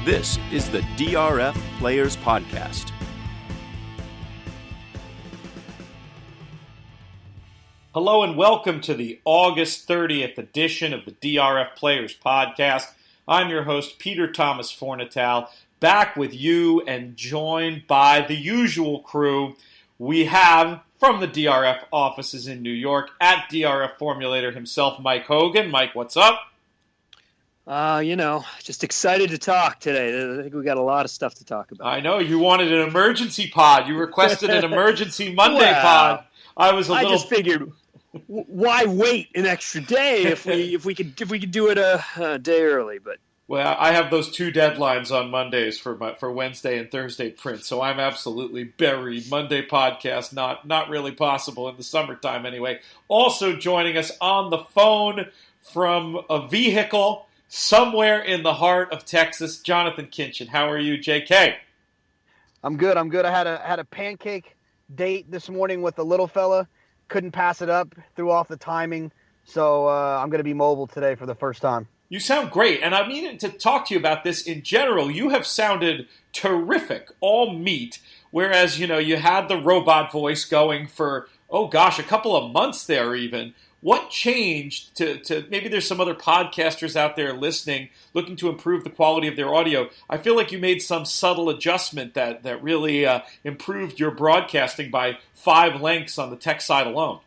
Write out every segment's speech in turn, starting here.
This is the DRF Players Podcast. Hello and welcome to the August 30th edition of the DRF Players Podcast. I'm your host, Peter Thomas Fornatal, back with you and joined by the usual crew we have from the DRF offices in New York, at DRF Formulator himself, Mike Hogan. Mike, what's up? Just excited to talk today. I think we got a lot of stuff to talk about. I know, you wanted an emergency pod. You requested an emergency Monday pod. I just figured, why wait an extra day if we could do it a day early? But well, I have those two deadlines on Mondays for Wednesday and Thursday print, so I'm absolutely buried. Monday podcast not really possible in the summertime anyway. Also joining us on the phone from a vehicle somewhere in the heart of Texas, Jonathan Kinchin. How are you, JK? I'm good. I had a pancake date this morning with the little fella. Couldn't pass it up. Threw off the timing. So I'm going to be mobile today for the first time. You sound great. And I mean to talk to you about this in general. You have sounded terrific all meet. Whereas, you had the robot voice going for, a couple of months there even. What changed to maybe there's some other podcasters out there listening, looking to improve the quality of their audio? I feel like you made some subtle adjustment that really improved your broadcasting by 5 lengths on the tech side alone.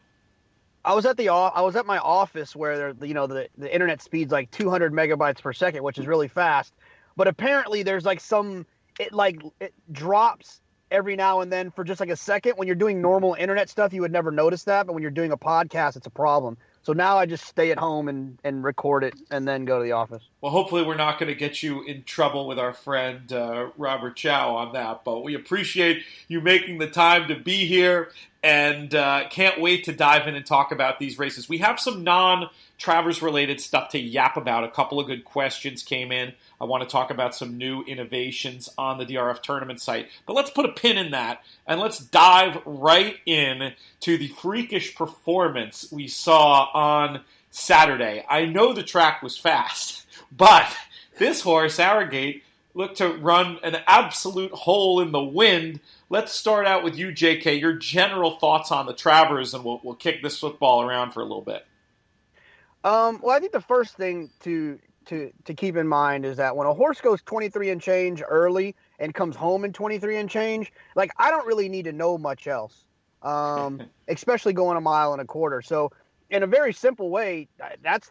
I was at my office where the internet speed's like 200 megabytes per second, which is really fast. But apparently there's it drops every now and then for just like a second. When you're doing normal internet stuff, you would never notice that, but when you're doing a podcast, it's a problem. So now I just stay at home and record it and then go to the office. Well, hopefully we're not going to get you in trouble with our friend Robert Chow on that, but we appreciate you making the time to be here and can't wait to dive in and talk about these races. We have some non-Travers related stuff to yap about. A couple of good questions came in. I want to talk about some new innovations on the DRF tournament site. But let's put a pin in that, and let's dive right in to the freakish performance we saw on Saturday. I know the track was fast, but this horse, Arrogate, looked to run an absolute hole in the wind. Let's start out with you, JK, your general thoughts on the Travers, and we'll kick this football around for a little bit. Well, I think the first thing to keep in mind is that when a horse goes 23 and change early and comes home in 23 and change, I don't really need to know much else, especially going a mile and a quarter. So in a very simple way, that's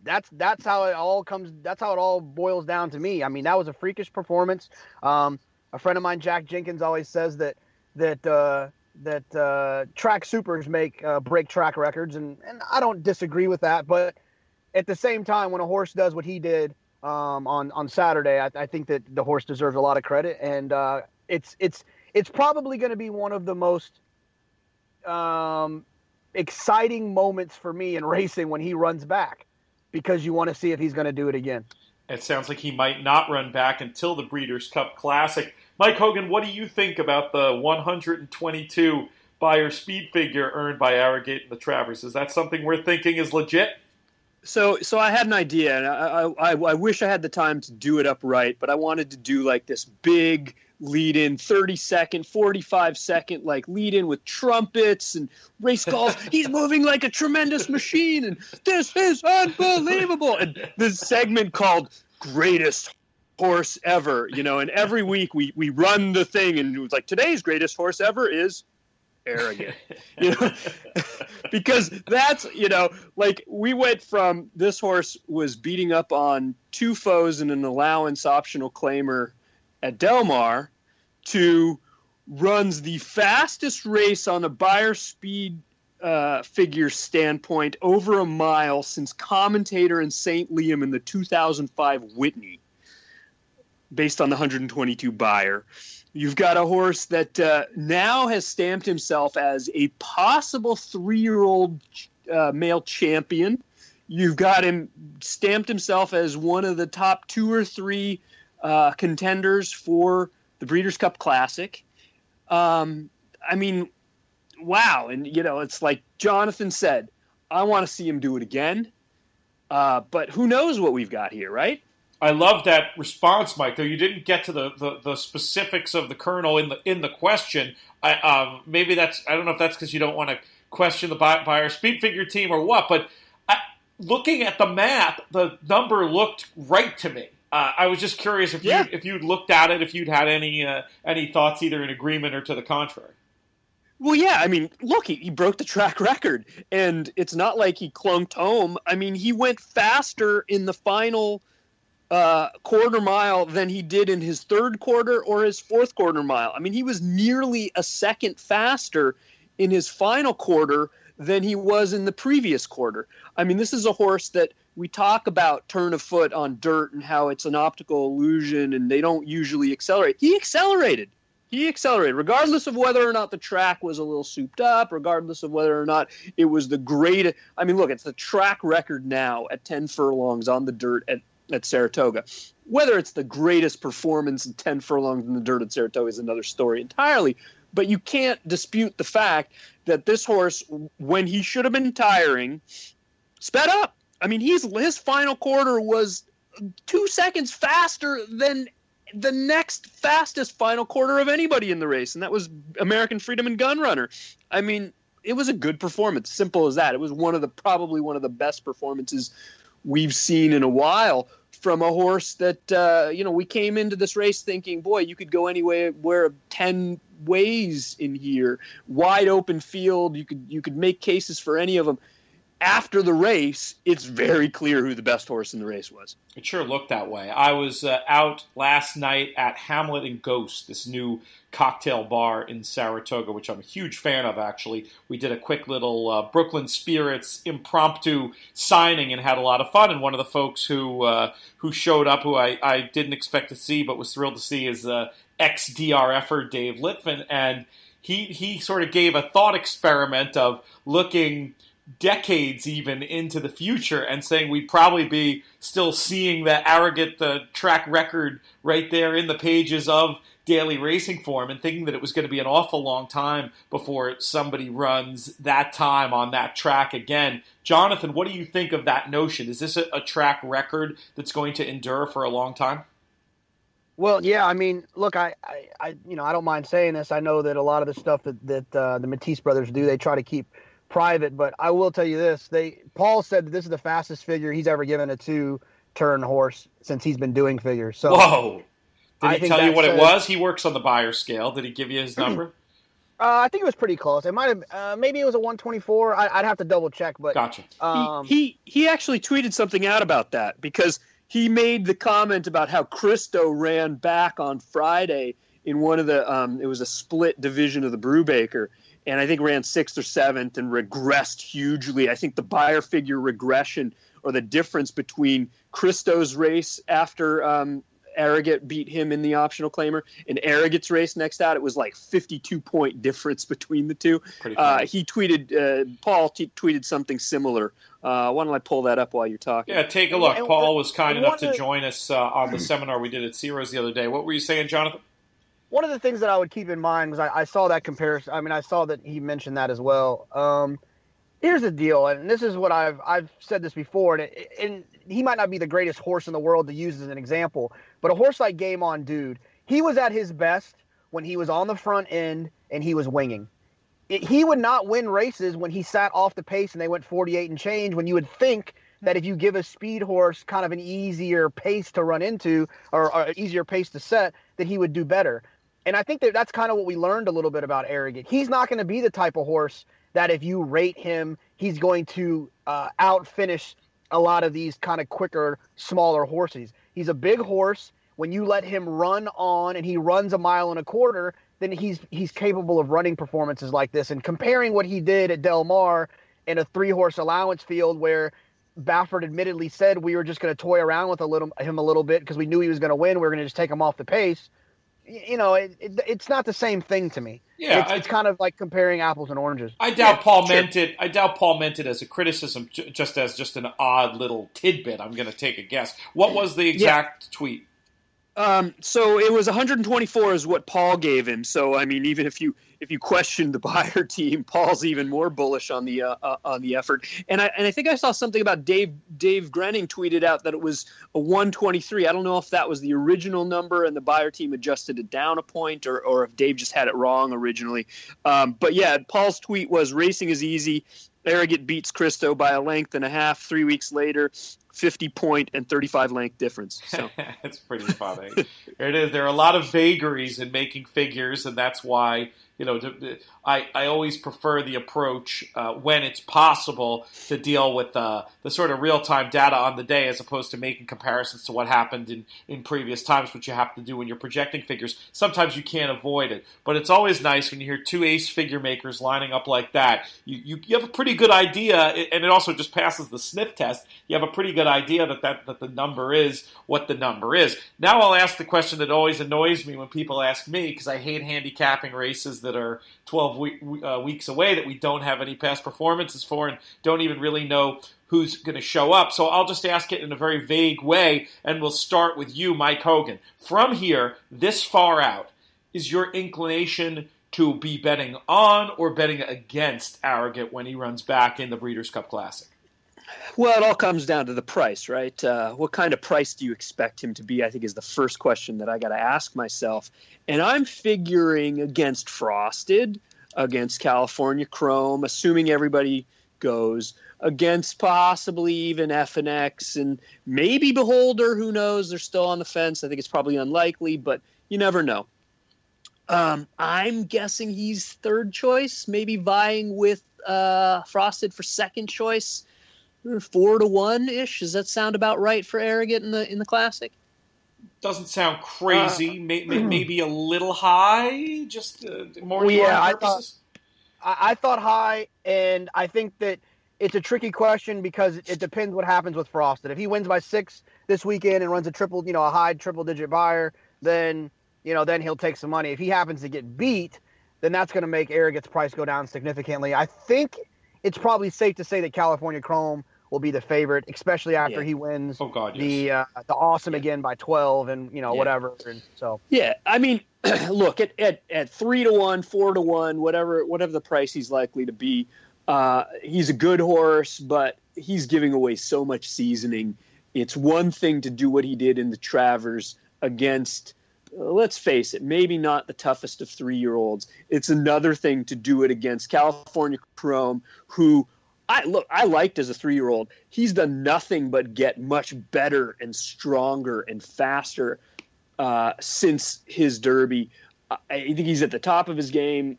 how it all comes. That's how it all boils down to me. I mean, that was a freakish performance. A friend of mine, Jack Jenkins, always says that track supers break track records, and I don't disagree with that. But at the same time, when a horse does what he did on Saturday, I think that the horse deserves a lot of credit, and it's probably going to be one of the most exciting moments for me in racing when he runs back, because you want to see if he's going to do it again. It sounds like he might not run back until the Breeders' Cup Classic. Mike Hogan, what do you think about the 122 Beyer speed figure earned by Arrogate and the Travers? Is that something we're thinking is legit? So I had an idea, and I wish I had the time to do it upright, but I wanted to do this big lead-in, 30-second, 45-second, lead-in with trumpets and race calls. He's moving like a tremendous machine, and this is unbelievable. And this segment called Greatest Horse Ever, and every week we run the thing, and it was today's greatest horse ever is Arrogate, because that's, we went from this horse was beating up on 2 foes and an allowance optional claimer at Del Mar to runs the fastest race on a Beyer speed figure standpoint over a mile since Commentator in St. Liam in the 2005 Whitney, based on the 122 Beyer. You've got a horse that now has stamped himself as a possible 3-year-old male champion. You've got him stamped himself as one of the top 2 or 3 contenders for the Breeders' Cup Classic. I mean, wow. And, it's like Jonathan said, I want to see him do it again. But who knows what we've got here, right? I love that response, Mike. Though you didn't get to the specifics of the Colonel in the question. Maybe that's, I don't know if that's because you don't want to question the buyer speed figure team or what. But looking at the map, the number looked right to me. I was just curious if you'd looked at it, if you'd had any thoughts either in agreement or to the contrary. Well, yeah, I mean, look, he broke the track record, and it's not like he clunked home. I mean, he went faster in the final quarter mile than he did in his third quarter or his fourth quarter mile. I mean, he was nearly a second faster in his final quarter than he was in the previous quarter. I mean, this is a horse that we talk about turn of foot on dirt and how it's an optical illusion and they don't usually accelerate. He accelerated. Regardless of whether or not the track was a little souped up, regardless of whether or not it was the great. I mean, look, it's the track record now at 10 furlongs on the dirt at Saratoga. Whether it's the greatest performance in 10 furlongs in the dirt at Saratoga is another story entirely. But you can't dispute the fact that this horse, when he should have been tiring, sped up. I mean, his final quarter was 2 seconds faster than the next fastest final quarter of anybody in the race, and that was American Freedom and Gunrunner. I mean, it was a good performance, simple as that. It was probably one of the best performances we've seen in a while from a horse that, we came into this race thinking, boy, you could go anywhere 10 ways in here, wide open field. You could make cases for any of them. After the race, it's very clear who the best horse in the race was. It sure looked that way. I was out last night at Hamlet and Ghost, this new cocktail bar in Saratoga, which I'm a huge fan of, actually. We did a quick little Brooklyn Spirits impromptu signing and had a lot of fun. And one of the folks who showed up, who I didn't expect to see but was thrilled to see, is ex-DRFer Dave Litvin. And he sort of gave a thought experiment of looking decades even into the future and saying we'd probably be still seeing the Arrogate, the track record right there in the pages of daily racing form, and thinking that it was going to be an awful long time before somebody runs that time on that track again. Jonathan, what do you think of that notion? Is this a track record that's going to endure for a long time? Well, yeah, I mean, look, I don't mind saying this. I know that a lot of the stuff that the Matisse brothers do, they try to keep private, but I will tell you this. Paul said that this is the fastest figure he's ever given a 2-turn horse since he's been doing figures. So whoa. Did he tell you what it was? He works on the buyer scale. Did he give you his number? I think it was pretty close. It might have, maybe it was a 124. I'd have to double check, but gotcha. He actually tweeted something out about that because he made the comment about how Christo ran back on Friday in one of the it was a split division of the Brubaker, and I think ran 6th or 7th and regressed hugely. I think the buyer figure regression, or the difference between Christo's race after Arrogate beat him in the optional claimer and Arrogate's race next out, it was like 52-point difference between the two. He tweeted, Paul tweeted something similar. Why don't I pull that up while you're talking? Yeah, take a look. Paul was kind enough to join us on the seminar we did at Ciro's the other day. What were you saying, Jonathan? One of the things that I would keep in mind was I saw that comparison. I mean, I saw that he mentioned that as well. Here's the deal, and this is what I've said this before, and he might not be the greatest horse in the world to use as an example, but a horse like Game On Dude, he was at his best when he was on the front end and he was winging. He would not win races when he sat off the pace and they went 48 and change, when you would think that if you give a speed horse kind of an easier pace to run into or an easier pace to set, that he would do better. And I think that's kind of what we learned a little bit about Arrogate. He's not going to be the type of horse that if you rate him, he's going to outfinish a lot of these kind of quicker, smaller horses. He's a big horse. When you let him run on and he runs 1.25 miles, then he's capable of running performances like this. And comparing what he did at Del Mar in a 3-horse allowance field where Baffert admittedly said we were just going to toy around with him a little bit because we knew he was going to win. We were going to just take him off the pace. You know, it's not the same thing to me. Yeah, it's kind of like comparing apples and oranges. I doubt Paul meant it. I doubt Paul meant it as a criticism, just as an odd little tidbit. I'm going to take a guess. What was the exact tweet? So it was 124 is what Paul gave him. So I mean, even if you question the buyer team, Paul's even more bullish on the effort. And I think I saw something about Dave Grenning tweeted out that it was a 123. I don't know if that was the original number and the buyer team adjusted it down a point, or if Dave just had it wrong originally. But yeah, Paul's tweet was racing is easy. Arrogate beats Cristo by a length and a half. 3 weeks later, 50-point and 35-length difference. So it's pretty funny. It is. There are a lot of vagaries in making figures, and that's why I always prefer the approach when it's possible to deal with the sort of real-time data on the day as opposed to making comparisons to what happened in previous times, which you have to do when you're projecting figures. Sometimes you can't avoid it, but it's always nice when you hear two ace figure makers lining up like that. You have a pretty good idea, and it also just passes the sniff test. You have a pretty good idea that the number is what the number is. Now I'll ask the question that always annoys me when people ask me, because I hate handicapping races that are 12 weeks away that we don't have any past performances for and don't even really know who's going to show up. So I'll just ask it in a very vague way, and we'll start with you, Mike Hogan. From here, this far out, is your inclination to be betting on or betting against Arrogate when he runs back in the Breeders' Cup Classic? Well, it all comes down to the price, right? What kind of price do you expect him to be, I think, is the first question that I got to ask myself. And I'm figuring against Frosted, against California Chrome, assuming everybody goes, against possibly even FNX and maybe Beholder, who knows? They're still on the fence. I think it's probably unlikely, but you never know. I'm guessing he's third choice, maybe vying with Frosted for second choice. 4-1 ish. Does that sound about right for Arrogate in the Classic? Doesn't sound crazy. Maybe a little high. Just more. I thought high, and I think that it's a tricky question because it depends what happens with Frosted. If he wins by 6 this weekend and runs a high triple-digit buyer, then he'll take some money. If he happens to get beat, then that's going to make Arrogate's price go down significantly. I think it's probably safe to say that California Chrome will be the favorite, especially after he wins the Awesome again by 12 and whatever. And so I mean, look at 3-1, 4-1, whatever the price he's likely to be. He's a good horse, but he's giving away so much seasoning. It's one thing to do what he did in the Travers against, let's face it, maybe not the toughest of 3-year-olds. It's another thing to do it against California Chrome, who I liked as a 3-year-old. He's done nothing but get much better and stronger and faster since his Derby. I think he's at the top of his game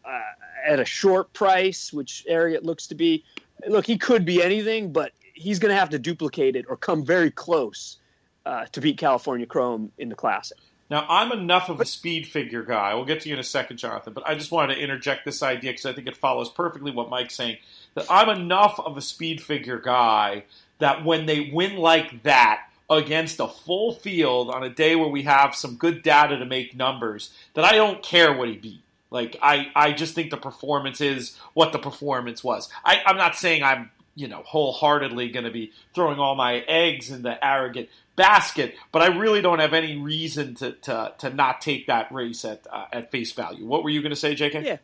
at a short price, which Arrogate looks to be. Look, he could be anything, but he's going to have to duplicate it or come very close to beat California Chrome in the Classic. Now, I'm enough of a speed figure guy. We'll get to you in a second, Jonathan, but I just wanted to interject this idea because I think it follows perfectly what Mike's saying, that I'm enough of a speed figure guy that when they win like that against a full field on a day where we have some good data to make numbers, that I don't care what he beat. Like, I just think the performance is what the performance was. I'm not saying I'm wholeheartedly going to be throwing all my eggs in the Arrogate basket, but I really don't have any reason to not take that race at face value. What were you going to say, JK? Yeah.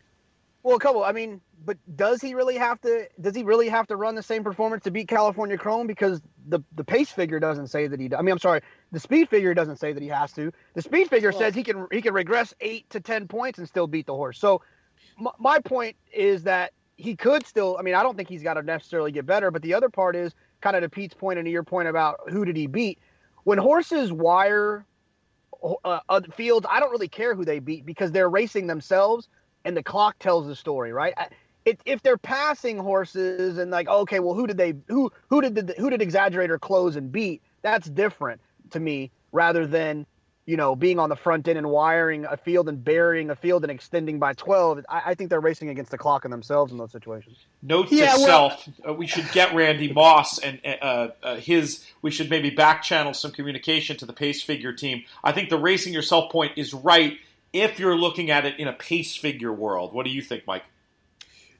Well, a couple. I mean, but does he really have to run the same performance to beat California Chrome? Because the pace figure doesn't say that he. I mean, I'm sorry. The speed figure doesn't say that he has to. The speed figure says he can regress 8 to 10 points and still beat the horse. So my point is that he could still. I mean, I don't think he's got to necessarily get better. But the other part is kind of to Pete's point and to your point about who did he beat. When horses wire fields, I don't really care who they beat because they're racing themselves. And the clock tells the story, right? If they're passing horses and like, okay, well, who did Exaggerator close and beat? That's different to me, rather than being on the front end and wiring a field and burying a field and extending by 12. I think they're racing against the clock and themselves in those situations. Note to self: we should get Randy Moss and we should maybe back channel some communication to the pace figure team. I think the racing yourself point is right. If you're looking at it in a pace figure world, what do you think, Mike?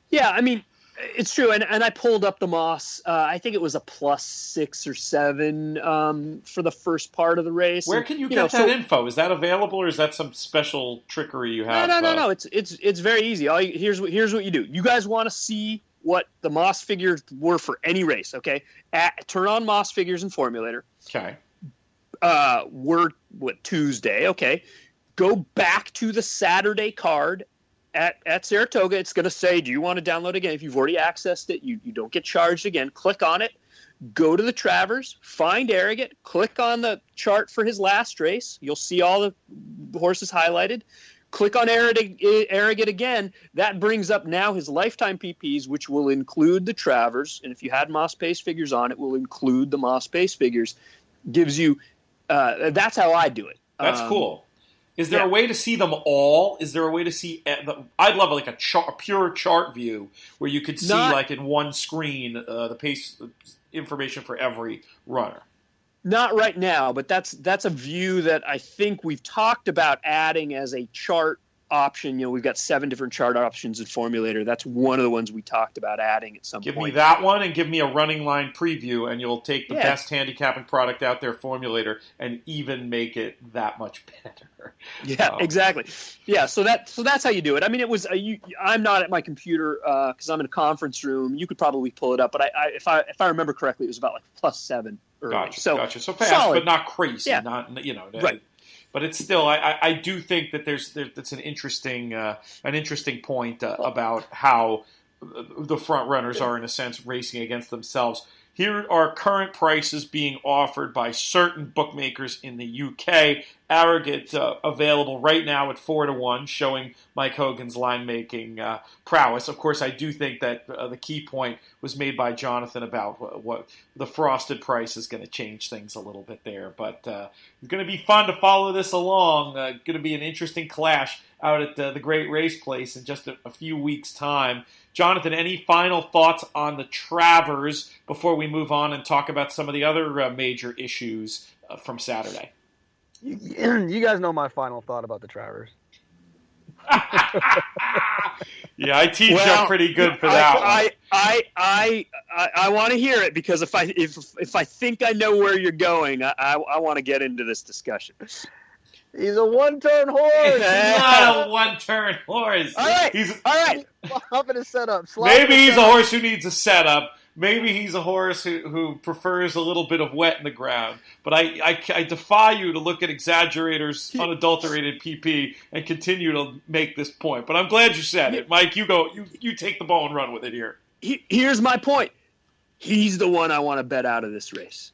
Yeah, I mean, It's true, and I pulled up the Moss. I think it was a +6 or 7 for the first part of the race. Where can you get that info? Is that available, or is that some special trickery you have? No. It's very easy. Here's what you do. You guys want to see what the Moss figures were for any race, okay? Turn on Moss figures and Formulator. Okay. We're Tuesday, okay? Go back to the Saturday card at Saratoga. It's going to say, do you want to download again? If you've already accessed it, you don't get charged again. Click on it. Go to the Travers. Find Arrogate. Click on the chart for his last race. You'll see all the horses highlighted. Click on Arrogate again. That brings up now his lifetime PPs, which will include the Travers. And if you had Moss Pace figures on, it will include the Moss Pace figures. Gives you that's how I do it. That's cool. Is there a way to see them all? Is there a way to see? I'd love like a pure chart view where you could see like in one screen the pace information for every runner. Not right now, but that's a view that I think we've talked about adding as a chart option. We've got 7 different chart options in Formulator. That's one of the ones we talked about adding at some point. Give me that one and give me a running line preview, and you'll take the best handicapping product out there, Formulator, and even make it that much better. Yeah, exactly. Yeah, so that's how you do it. I mean, it was I'm not at my computer because I'm in a conference room. You could probably pull it up, but if I remember correctly, it was about like +7 early. Gotcha. So fast, solid. but not crazy. Yeah. Not right. But it's still, I do think that that's an interesting point about how the front runners are in a sense racing against themselves. Here are current prices being offered by certain bookmakers in the UK. Arrogate available right now at 4-1, showing Mike Hogan's line-making prowess. Of course, I do think that the key point was made by Jonathan about what the frosted price is going to change things a little bit there. But it's going to be fun to follow this along. Going to be an interesting clash out at the Great Race Place in just a few weeks' time. Jonathan, any final thoughts on the Travers before we move on and talk about some of the other major issues from Saturday? You guys know my final thought about the Travers. Yeah, I teach you pretty good for that one. I want to hear it because if I think I know where you're going, I want to get into this discussion. He's a one-turn horse. He's not a one-turn horse. All right. Up in a setup. Maybe he's a horse who needs a setup. Maybe he's a horse who prefers a little bit of wet in the ground. But I defy you to look at Exaggerator's unadulterated PP and continue to make this point. But I'm glad you said it. Mike, you go. You take the ball and run with it here. Here's my point. He's the one I want to bet out of this race.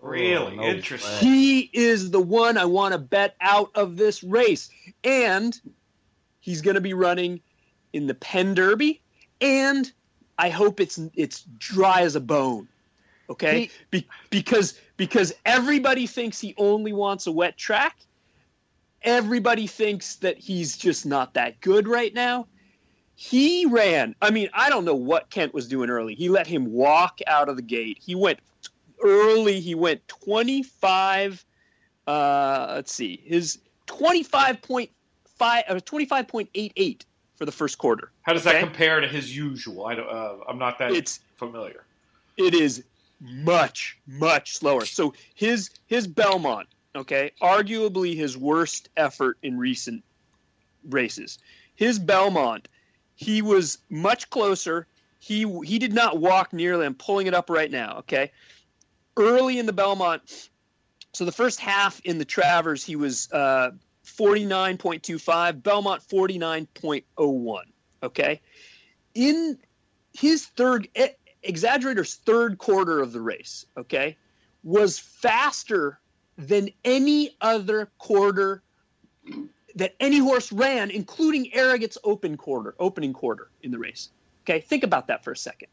Really? Interesting. He is the one I want to bet out of this race. And he's going to be running in the Penn Derby, and I hope it's dry as a bone. Okay? Because everybody thinks he only wants a wet track. Everybody thinks that he's just not that good right now. He ran. I mean, I don't know what Kent was doing early. He let him walk out of the gate. He went early. He went 25. Let's see. His 25.88 for the first quarter. How does that compare to his usual? I'm not that familiar. It is much, much slower. So his Belmont, arguably his worst effort in recent races. His Belmont, he was much closer. He did not walk nearly. I'm pulling it up right now, okay? Early in the Belmont, so the first half in the Travers, he was 49.25, Belmont 49.01, okay? In his Exaggerator's third quarter of the race, okay, was faster than any other quarter that any horse ran, including Arrogate's opening quarter in the race. Okay, think about that for a second.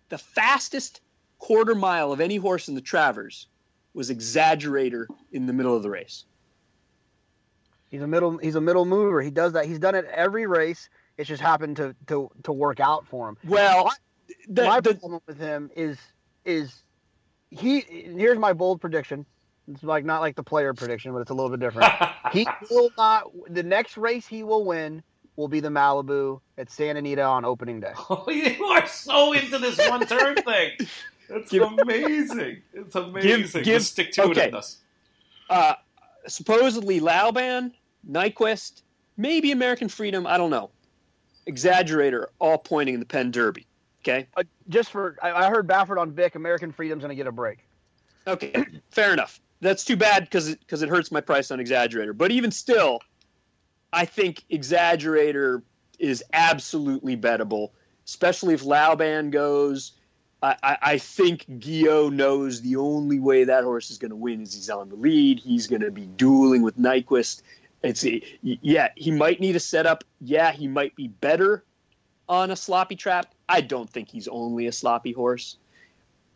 The fastest quarter mile of any horse in the Travers was Exaggerator in the middle of the race. He's a middle mover. He does that. He's done it every race. It's just happened to work out for him. Well, my problem with him is here's my bold prediction. It's not like the player prediction, but it's a little bit different. He will not. The next race he will win will be the Malibu at Santa Anita on opening day. Oh, you are so into this one turn thing. It's amazing. It's amazing. The stick-to-itiveness. Supposedly Lauban, Nyquist, maybe American Freedom, I don't know. Exaggerator, all pointing in the Penn Derby. Okay? I heard Baffert on Vic, American Freedom's going to get a break. Okay, fair enough. That's too bad because it hurts my price on Exaggerator. But even still, I think Exaggerator is absolutely bettable, especially if Lauban goes. I think Guillot knows the only way that horse is going to win is he's on the lead. He's going to be dueling with Nyquist. He might need a setup. Yeah, he might be better on a sloppy trap. I don't think he's only a sloppy horse.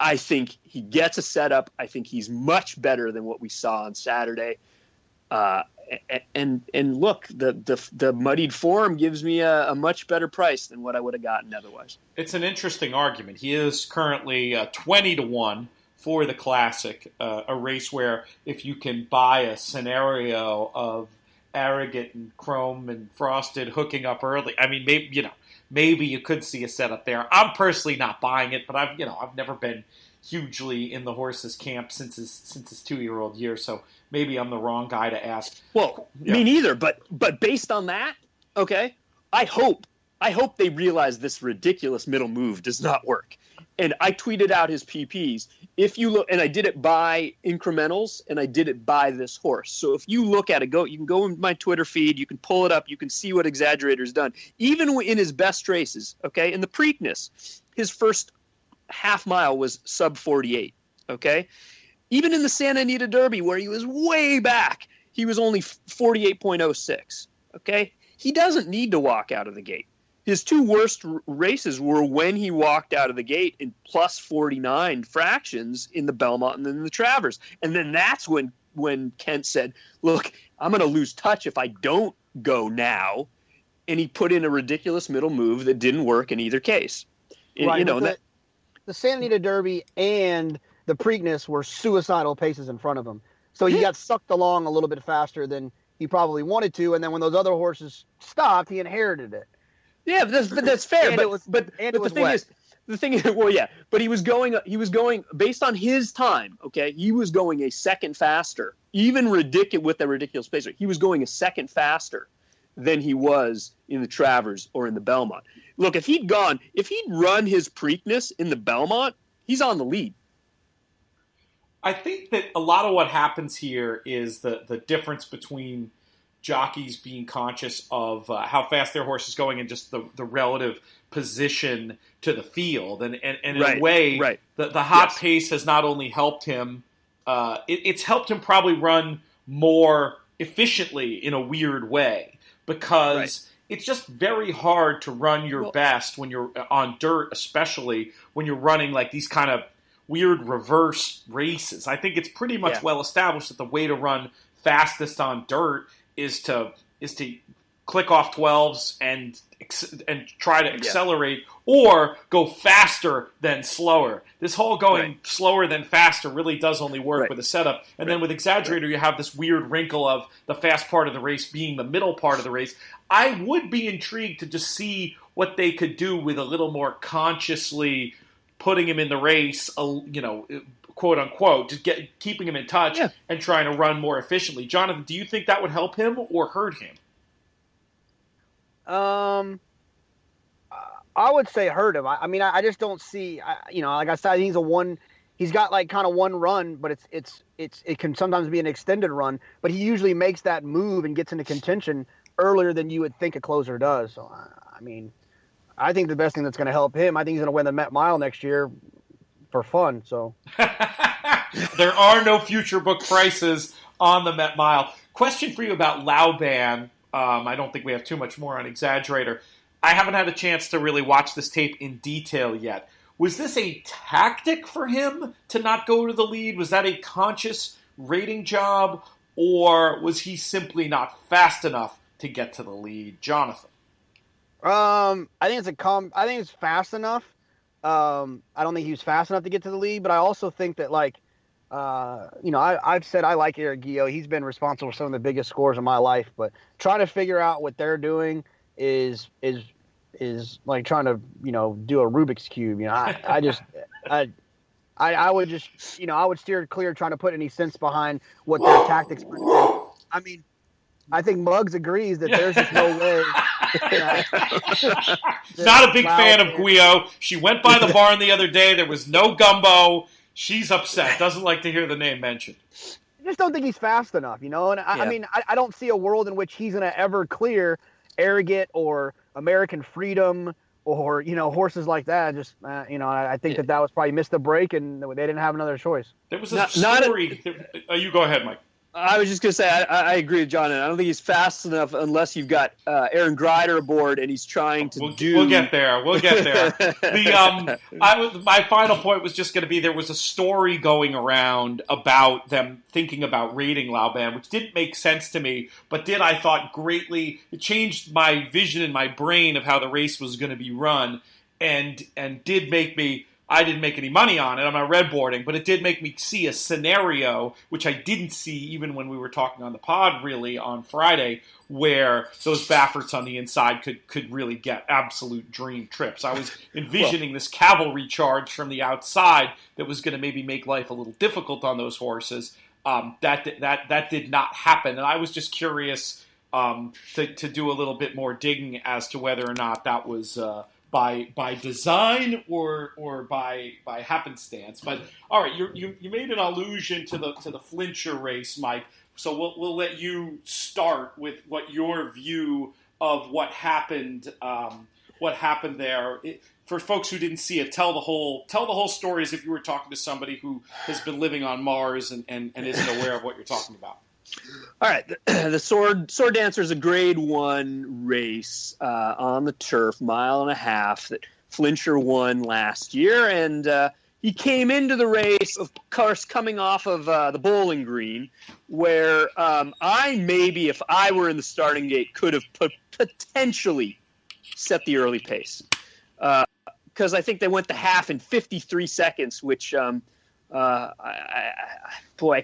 I think he gets a setup. I think he's much better than what we saw on Saturday. And look, the muddied form gives me a much better price than what I would have gotten otherwise. It's an interesting argument. He is currently 20-1 for the Classic, a race where if you can buy a scenario of Arrogate and Chrome and Frosted hooking up early, I mean, maybe you could see a setup there. I'm personally not buying it, but I've never been hugely in the horse's camp since his 2-year-old year, so maybe I'm the wrong guy to ask. Well, me neither, but based on that, okay, I hope they realize this ridiculous middle move does not work. And I tweeted out his PPs. If you look, and I did it by incrementals, and I did it by this horse. So if you look at it, you can go in my Twitter feed, you can pull it up, you can see what Exaggerator's done. Even in his best races, okay, in the Preakness, his first half mile was sub 48, okay? Even in the Santa Anita Derby, where he was way back, he was only 48.06, okay? He doesn't need to walk out of the gate. His two worst races were when he walked out of the gate in plus 49 fractions in the Belmont and then the Travers. And then that's when Kent said, look, I'm going to lose touch if I don't go now. And he put in a ridiculous middle move that didn't work in either case. Right, the Santa Anita Derby and the Preakness were suicidal paces in front of him. So he got sucked along a little bit faster than he probably wanted to. And then when those other horses stopped, he inherited it. Yeah, but that's fair. But the thing is, well, yeah, but he was going based on his time. Okay, he was going a second faster, even with the ridiculous pacer. He was going a second faster than he was in the Travers or in the Belmont. Look, if he'd run his Preakness in the Belmont, he's on the lead. I think that a lot of what happens here is the difference between jockeys being conscious of how fast their horse is going and just the relative position to the field. And in a way, the hot pace has not only helped him, it's helped him probably run more efficiently in a weird way because it's just very hard to run your best when you're on dirt, especially when you're running like these kind of weird reverse races. I think it's pretty much well established that the way to run fastest on dirt is to click off 12s and try to accelerate or go faster than slower. This whole going slower than faster really does only work with a setup. And then with Exaggerator, you have this weird wrinkle of the fast part of the race being the middle part of the race. I would be intrigued to just see what they could do with a little more consciously putting him in the race, quote unquote, just keeping him in touch and trying to run more efficiently. Jonathan, do you think that would help him or hurt him? I would say hurt him. I mean, I just don't see. Like I said, he's got like kind of one run, but it can sometimes be an extended run. But he usually makes that move and gets into contention earlier than you would think a closer does. So I mean, I think the best thing that's going to help him, I think he's going to win the Met Mile next year for fun. So there are no future book prices on the Met Mile. Question for you about Lauban. I don't think we have too much more on Exaggerator. I haven't had a chance to really watch this tape in detail yet. Was this a tactic for him to not go to the lead? Was that a conscious rating job, or was he simply not fast enough to get to the lead? Jonathan. I think it's fast enough. I don't think he was fast enough to get to the lead, but I also think that I've said I like Eric Guillot. He's been responsible for some of the biggest scores of my life, but trying to figure out what they're doing is like trying to, do a Rubik's Cube. I would just, I would steer clear trying to put any sense behind what their tactics might be. I mean, I think Muggs agrees that there's just no way. Not a big fan of Guio. She went by the barn the other day. There was no gumbo. She's upset. Doesn't like to hear the name mentioned. I just don't think he's fast enough, And I mean, I don't see a world in which he's going to ever clear Arrogate or American Freedom or, horses like that. Just, I think that was probably missed the break and they didn't have another choice. There was a story. You go ahead, Mike. I was just going to say, I agree with John, and I don't think he's fast enough unless you've got Aaron Grider aboard and he's trying to do... We'll get there. My final point was just going to be there was a story going around about them thinking about raiding Laoban, which didn't make sense to me, but I thought, greatly... It changed my vision in my brain of how the race was going to be run and did make me... I didn't make any money on it. I'm not redboarding, but it did make me see a scenario, which I didn't see even when we were talking on the pod really on Friday, where those Bafferts on the inside could really get absolute dream trips. I was envisioning this cavalry charge from the outside that was going to maybe make life a little difficult on those horses. That did not happen, and I was just curious to do a little bit more digging as to whether or not that was by design or by happenstance. But all right, you made an allusion to the Flintshire race, Mike. So we'll let you start with what your view of what happened there. For folks who didn't see it, tell the whole story as if you were talking to somebody who has been living on Mars and isn't aware of what you're talking about. All right, the Sword Dancer is a Grade 1 race on the turf, 1.5 miles that Flintshire won last year, and he came into the race, of course, coming off of the Bowling Green, where I maybe, if I were in the starting gate, could have potentially set the early pace, because I think they went the half in 53 seconds, which I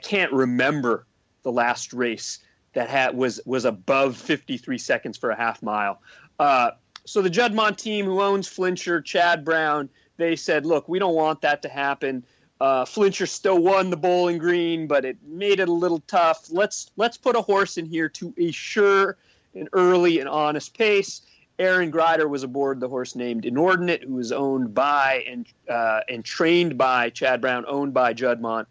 can't remember the last race that was above 53 seconds for a half mile. So the Juddmonte team, who owns Flintshire, Chad Brown, they said, look, we don't want that to happen. Flintshire still won the Bowling Green, but it made it a little tough. Let's put a horse in here to assure an early and honest pace. Aaron Grider was aboard the horse named Inordinate, who was owned by and trained by Chad Brown, owned by Juddmonte.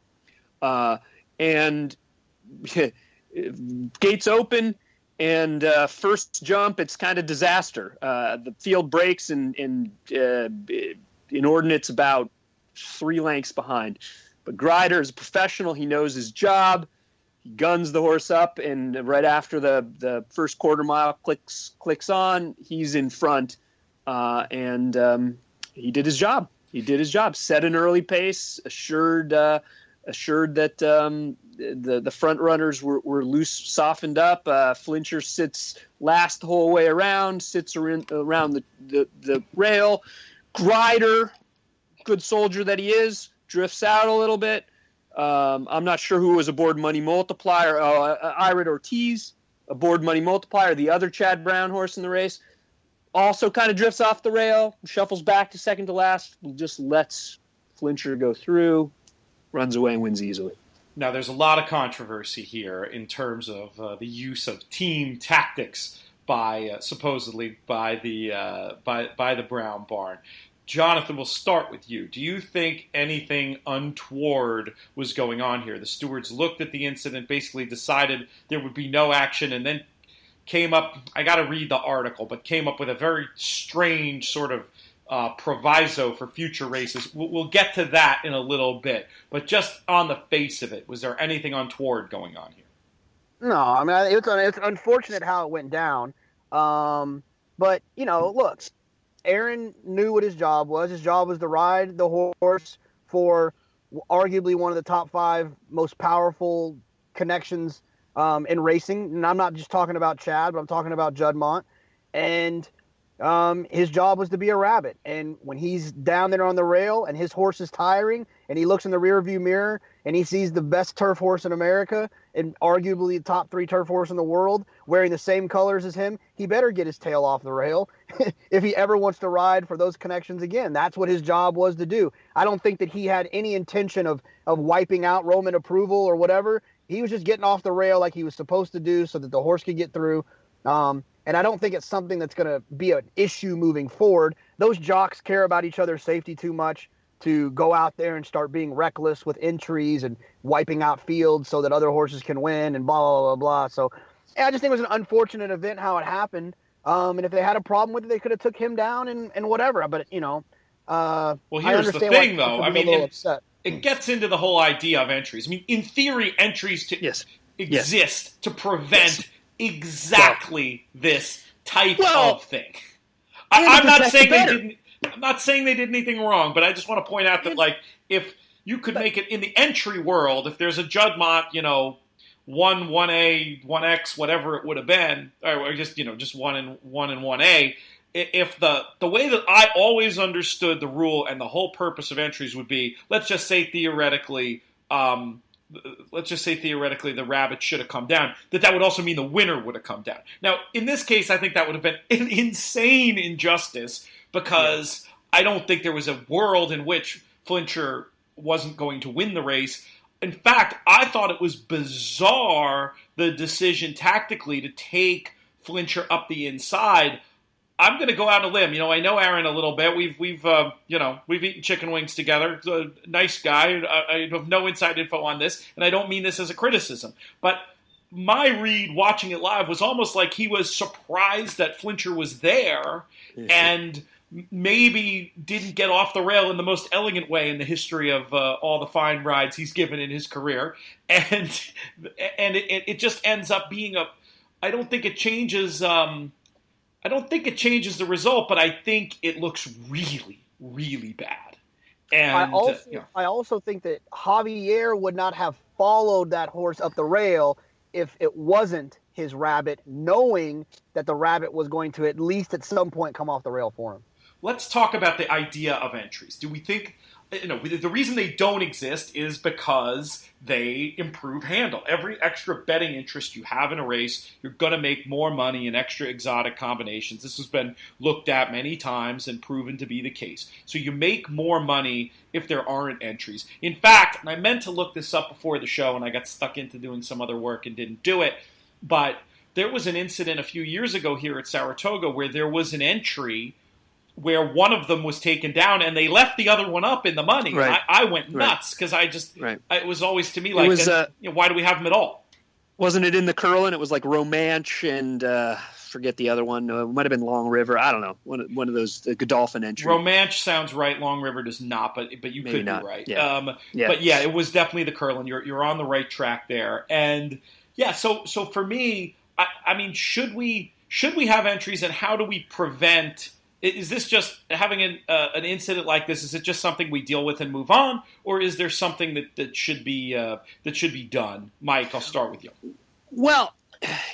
And gates open, and first jump, it's kind of disaster. The field breaks, and Inordinate's about 3 lengths behind. But Grider is a professional. He knows his job. He guns the horse up, and right after the first quarter mile clicks on, he's in front, and he did his job. Set an early pace, assured that the front runners were loose, softened up. Flintshire sits last the whole way around, sits around the rail. Grider, good soldier that he is, drifts out a little bit. I'm not sure who was aboard Money Multiplier. Irid Ortiz aboard Money Multiplier, the other Chad Brown horse in the race, also kind of drifts off the rail, shuffles back to second to last, just lets Flintshire go through, runs away and wins easily. Now, there's a lot of controversy here in terms of the use of team tactics supposedly by the Brown Barn. Jonathan, we'll start with you. Do you think anything untoward was going on here? The stewards looked at the incident, basically decided there would be no action, and then came up, I got to read the article, but came up with a very strange sort of proviso for future races. We'll get to that in a little bit, but just on the face of it, was there anything untoward going on here? No, I mean, it's unfortunate how it went down, but, look, Aaron knew what his job was. His job was to ride the horse for arguably one of the top 5 most powerful connections in racing. And I'm not just talking about Chad, but I'm talking about Juddmonte. And his job was to be a rabbit. And when he's down there on the rail and his horse is tiring and he looks in the rearview mirror and he sees the best turf horse in America and arguably the top 3 turf horse in the world wearing the same colors as him, he better get his tail off the rail if he ever wants to ride for those connections again. That's what his job was to do. I don't think that he had any intention of wiping out Roman approval or whatever. He was just getting off the rail like he was supposed to do so that the horse could get through. And I don't think it's something that's going to be an issue moving forward. Those jocks care about each other's safety too much to go out there and start being reckless with entries and wiping out fields so that other horses can win and blah, blah, blah, blah. So yeah, I just think it was an unfortunate event how it happened. And if they had a problem with it, they could have took him down and whatever. But, well, here's the thing, though. I mean, it gets into the whole idea of entries. I mean, in theory, entries exist to prevent exactly this type of thing. I'm not saying they did anything wrong, but I just want to point out that, like, if you could make it in the entry world, if there's a Juddmonte, 1, 1A, 1X, whatever it would have been, or just 1 and 1A, if the way that I always understood the rule and the whole purpose of entries would be, let's just say theoretically the rabbit should have come down, that would also mean the winner would have come down. Now, in this case, I think that would have been an insane injustice because I don't think there was a world in which Flintshire wasn't going to win the race. In fact, I thought it was bizarre, the decision tactically to take Flintshire up the inside. I'm going to go out on a limb. I know Aaron a little bit. We've eaten chicken wings together. He's a nice guy. I have no inside info on this, and I don't mean this as a criticism. But my read watching it live was almost like he was surprised that Flintshire was there and maybe didn't get off the rail in the most elegant way in the history of all the fine rides he's given in his career. And it just ends up being I don't think it changes the result, but I think it looks really, really bad. And I also think that Javier would not have followed that horse up the rail if it wasn't his rabbit, knowing that the rabbit was going to at least at some point come off the rail for him. Let's talk about the idea of entries. Do we think... the reason they don't exist is because they improve handle. Every extra betting interest you have in a race, you're going to make more money in extra exotic combinations. This has been looked at many times and proven to be the case. So you make more money if there aren't entries. In fact, and I meant to look this up before the show, and I got stuck into doing some other work and didn't do it, but there was an incident a few years ago here at Saratoga where there was an entry where one of them was taken down and they left the other one up in the money. Right. I went nuts because it was always to me like, why do we have them at all? Wasn't it in the Curlin? It was like Romanche and forget the other one. It might have been Long River. I don't know. One of those, the Godolphin entry. Romanche sounds right. Long River does not, but you Maybe could not. be right. Yeah. But yeah, it was definitely the Curlin. You're on the right track there. And yeah, so for me, I mean, should we have entries, and how do we prevent? Is this just having an incident like this? Is it just something we deal with and move on, or is there something that should be done? Mike, I'll start with you. Well,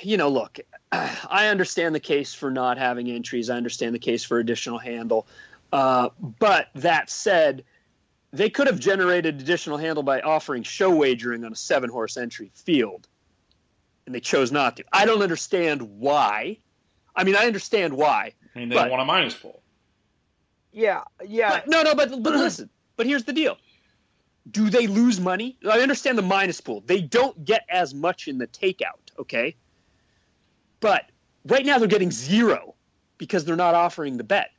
look, I understand the case for not having entries. I understand the case for additional handle. But that said, they could have generated additional handle by offering show wagering on a 7-horse entry field, and they chose not to. I don't understand why. I mean, I understand why. I mean, they don't want a minus pool. Yeah. But listen. But here's the deal. Do they lose money? I understand the minus pool. They don't get as much in the takeout, okay? But right now they're getting 0 because they're not offering the bet.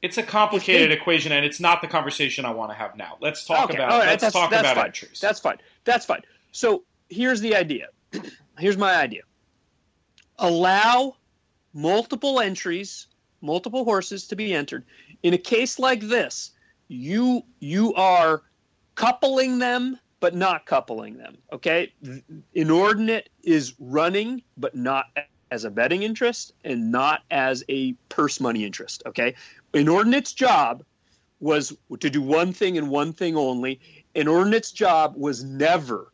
It's a complicated equation, and it's not the conversation I want to have now. Let's talk about entries. That's fine. So here's the idea. Here's my idea. Allow multiple entries, multiple horses to be entered. In a case like this, you are coupling them but not coupling them, okay? Inordinate is running but not as a betting interest and not as a purse money interest, okay? Inordinate's job was to do one thing and one thing only. Inordinate's job was never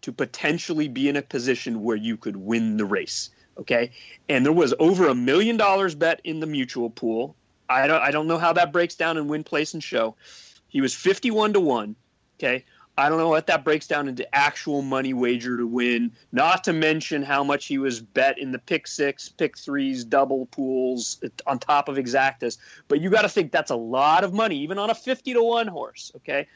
to potentially be in a position where you could win the race. Okay, and there was over $1 million bet in the mutual pool. I don't know how that breaks down in win, place, and show. He was 51-1, Okay. I don't know what that breaks down into actual money wager to win, not to mention how much he was bet in the pick six, pick threes, double pools on top of exactas. But you got to think that's a lot of money, even on a 50-1 horse. Okay.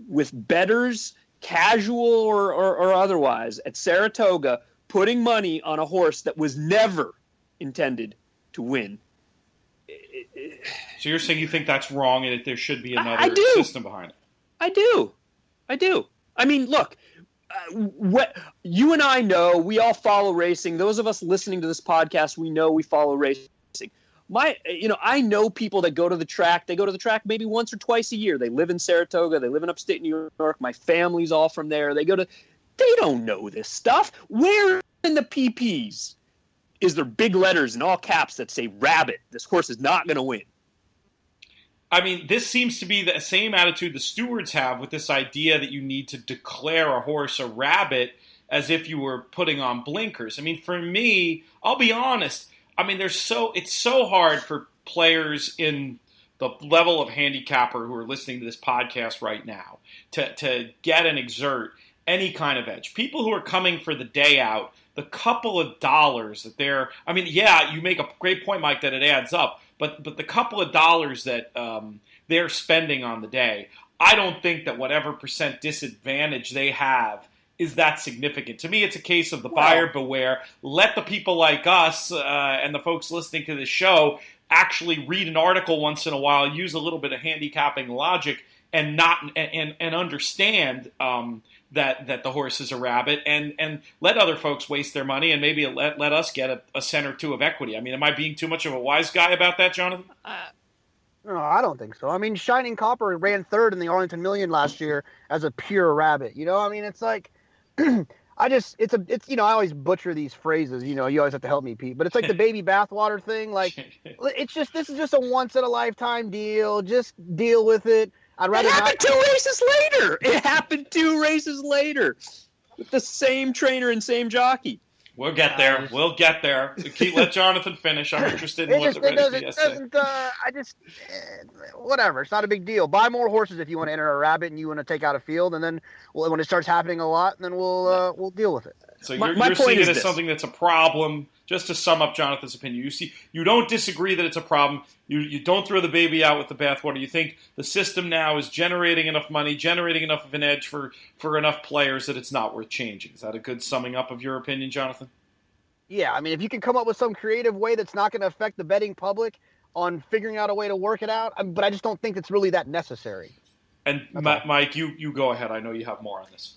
With bettors, casual or otherwise, at Saratoga, putting money on a horse that was never intended to win. So you're saying you think that's wrong and that there should be another system behind it? I do. I mean, look, what you and I know, we all follow racing. Those of us listening to this podcast, we follow racing. I know people that go to the track. They go to the track maybe once or twice a year. They live in Saratoga. They live in upstate New York. My family's all from there. They don't know this stuff. Where in the PPs is there big letters in all caps that say rabbit? This horse is not going to win. I mean, this seems to be the same attitude the stewards have with this idea that you need to declare a horse a rabbit as if you were putting on blinkers. I mean, for me, I'll be honest. I mean, it's so hard for players in the level of handicapper who are listening to this podcast right now to get and exert any kind of edge. People who are coming for the day out, the couple of dollars that they're – I mean, yeah, you make a great point, Mike, that it adds up. But the couple of dollars that they're spending on the day, I don't think that whatever percent disadvantage they have is that significant. To me, it's a case of the buyer beware. Let the people like us and the folks listening to this show actually read an article once in a while, use a little bit of handicapping logic, and understand that the horse is a rabbit, and let other folks waste their money, and maybe let us get a cent or two of equity. I mean, am I being too much of a wise guy about that, Jonathan? No, I don't think so. I mean, Shining Copper ran third in the Arlington Million last year as a pure rabbit. You know, I mean, it's like, I always butcher these phrases. You know, you always have to help me, Pete. But it's like the baby bathwater thing. Like, this is just a once in a lifetime deal. Just deal with it. I'd rather it happened two races later with the same trainer and same jockey. We'll get there. Let Jonathan finish. I'm interested in what the rest whatever. It's not a big deal. Buy more horses if you want to enter a rabbit and you want to take out a field, and then when it starts happening a lot, then we'll deal with it. So you're seeing it as something that's a problem. Just to sum up Jonathan's opinion, you don't disagree that it's a problem. You don't throw the baby out with the bathwater. You think the system now is generating enough money, generating enough of an edge for enough players that it's not worth changing. Is that a good summing up of your opinion, Jonathan? Yeah, I mean, if you can come up with some creative way that's not going to affect the betting public on figuring out a way to work it out, but I just don't think it's really that necessary. And Mike, you go ahead. I know you have more on this.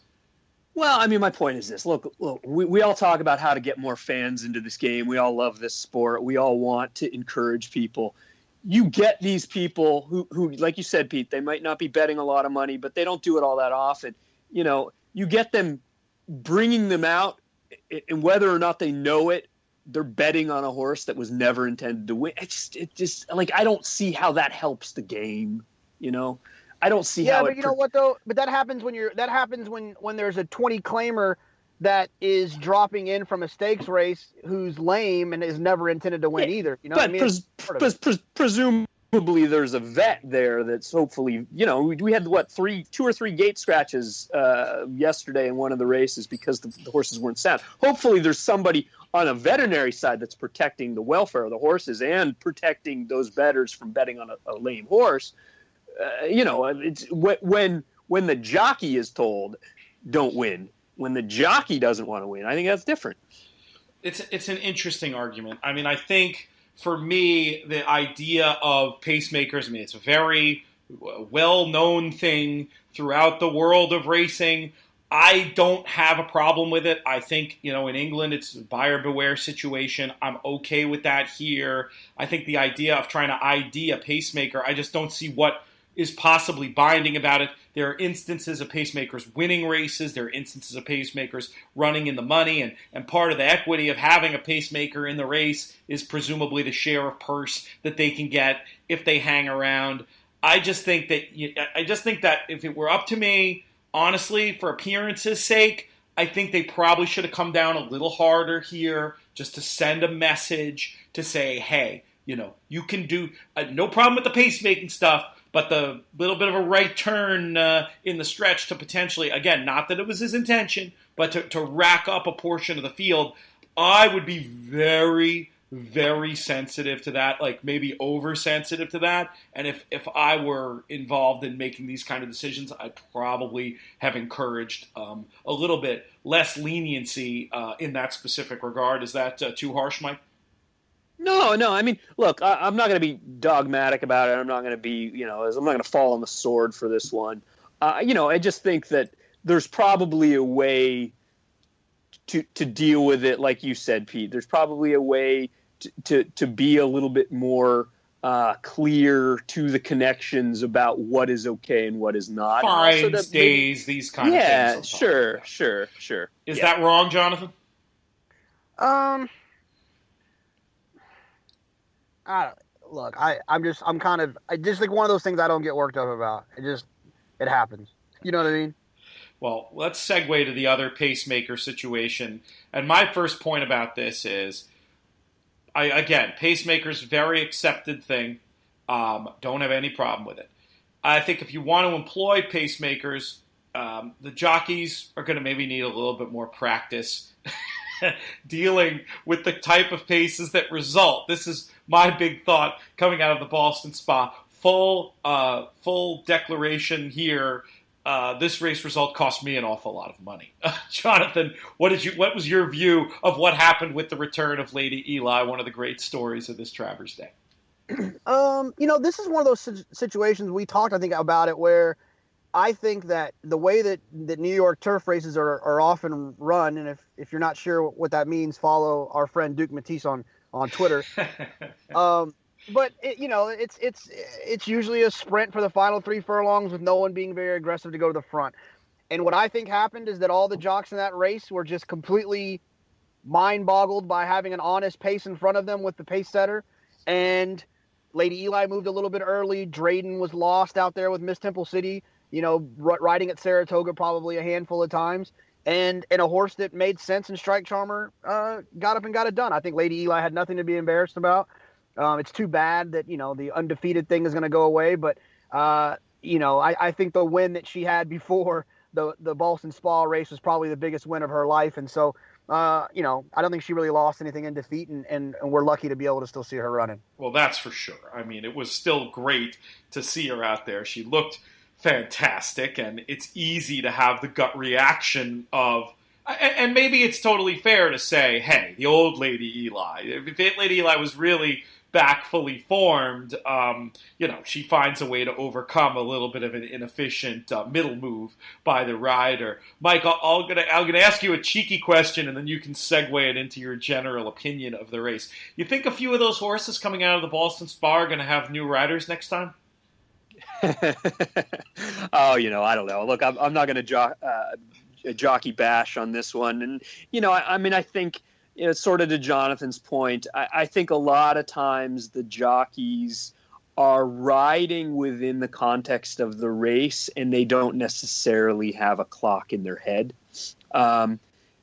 Well, I mean, my point is this. Look, we all talk about how to get more fans into this game. We all love this sport. We all want to encourage people. You get these people who, like you said, Pete, they might not be betting a lot of money, but they don't do it all that often. You know, you get them bringing them out, and whether or not they know it, they're betting on a horse that was never intended to win. It just like, I don't see how that helps the game, you know? I don't see how. Yeah, but you know what though? But that happens when there's a 20 claimer that is dropping in from a stakes race who's lame and is never intended to win either. You know, but presumably there's a vet there that's hopefully, you know, we had 2 or 3 gate scratches yesterday in one of the races because the horses weren't sound. Hopefully there's somebody on a veterinary side that's protecting the welfare of the horses and protecting those bettors from betting on a lame horse. You know, it's when the jockey is told, don't win. When the jockey doesn't want to win, I think that's different. It's an interesting argument. I mean, I think for me, the idea of pacemakers, I mean, it's a very well-known thing throughout the world of racing. I don't have a problem with it. I think, you know, in England, it's a buyer beware situation. I'm okay with that here. I think the idea of trying to ID a pacemaker, I just don't see what is possibly binding about it. There are instances of pacemakers winning races. There are instances of pacemakers running in the money. And part of the equity of having a pacemaker in the race is presumably the share of purse that they can get if they hang around. I just think that if it were up to me, honestly, for appearances' sake, I think they probably should have come down a little harder here just to send a message to say, hey, you know, you can do no problem with the pacemaking stuff, but the little bit of a right turn in the stretch to potentially, again, not that it was his intention, but to rack up a portion of the field, I would be very, very sensitive to that, like maybe oversensitive to that. And if I were involved in making these kind of decisions, I'd probably have encouraged a little bit less leniency in that specific regard. Is that too harsh, Mike? No. I mean, look, I'm not going to be dogmatic about it. I'm not going to be, I'm not going to fall on the sword for this one. I just think that there's probably a way to deal with it, like you said, Pete. There's probably a way to be a little bit more clear to the connections about what is okay and what is not. Fines, days, these kind of things. Yeah, sure. Is that wrong, Jonathan? I'm kind of like one of those things I don't get worked up about. It happens. You know what I mean? Well, let's segue to the other pacemaker situation. And my first point about this is, again, pacemakers, very accepted thing. Don't have any problem with it. I think if you want to employ pacemakers, the jockeys are going to maybe need a little bit more practice dealing with the type of paces that result. This is my big thought coming out of the Ballston Spa. Full declaration here. This race result cost me an awful lot of money. Jonathan, what was your view of what happened with the return of Lady Eli, one of the great stories of this Travers Day? This is one of those situations we talked, I think, about it, where I think that the way that New York turf races are often run, and if you're not sure what that means, follow our friend Duke Matisse on Twitter. But it's usually a sprint for the final 3 furlongs with no one being very aggressive to go to the front. And what I think happened is that all the jocks in that race were just completely mind-boggled by having an honest pace in front of them with the pace setter. And Lady Eli moved a little bit early. Drayden was lost out there with Miss Temple City, riding at Saratoga probably a handful of times. And a horse that made sense in Strike Charmer got up and got it done. I think Lady Eli had nothing to be embarrassed about. It's too bad that, the undefeated thing is going to go away. But, I think the win that she had before the Ballston Spa race was probably the biggest win of her life. And so, I don't think she really lost anything in defeat. And we're lucky to be able to still see her running. Well, that's for sure. I mean, it was still great to see her out there. She looked fantastic. And it's easy to have the gut reaction of, and maybe it's totally fair to say, hey, the old Lady Eli, if Lady Eli was really back fully formed, she finds a way to overcome a little bit of an inefficient middle move by the rider. Mike, I'm gonna ask you a cheeky question, and then you can segue it into your general opinion of the race. You think a few of those horses coming out of the Ballston Spa are going to have new riders next time? I don't know. Look, I'm not going to jockey bash on this one, and I think. Sort of to Jonathan's point, I think a lot of times the jockeys are riding within the context of the race, and they don't necessarily have a clock in their head.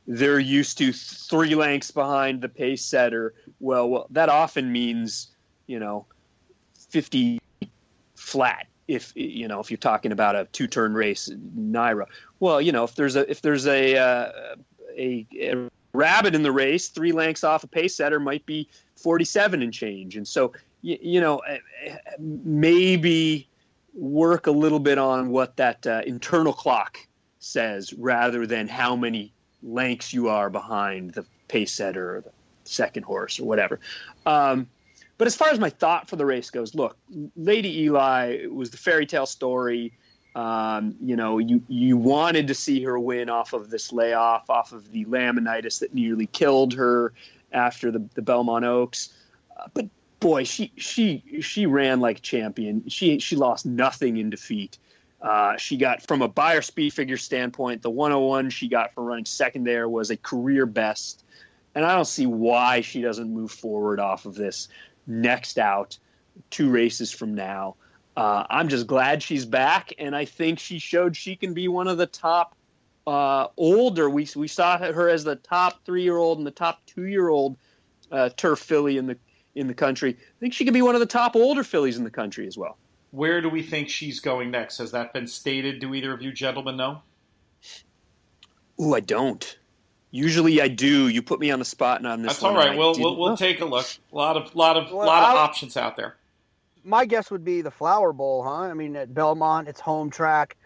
They're used to 3 lengths behind the pace setter. Well, that often means, 50 flat. If you're talking about a 2-turn race, Naira. Well, if there's a rabbit in the race, 3 lengths off a pace setter might be 47 and change. And so, maybe work a little bit on what that internal clock says rather than how many lengths you are behind the pace setter or the second horse or whatever. But as far as my thought for the race goes, look, Lady Eli was the fairy tale story. You wanted to see her win off of this layoff, off of the laminitis that nearly killed her after the Belmont Oaks. But boy, she ran like a champion. She lost nothing in defeat. She got, from a Beyer speed figure standpoint, the 101 she got for running second there was a career best. And I don't see why she doesn't move forward off of this next out 2 races from now. I'm just glad she's back, and I think she showed she can be one of the top older. We saw her as the top 3-year-old and the top 2-year-old turf filly in the country. I think she could be one of the top older fillies in the country as well. Where do we think she's going next? Has that been stated? Do either of you gentlemen know? Ooh, I don't. Usually I do. You put me on the spot on this. That's all right. We'll take a look. A lot of options out there. My guess would be the Flower Bowl, huh? I mean, at Belmont, it's home track,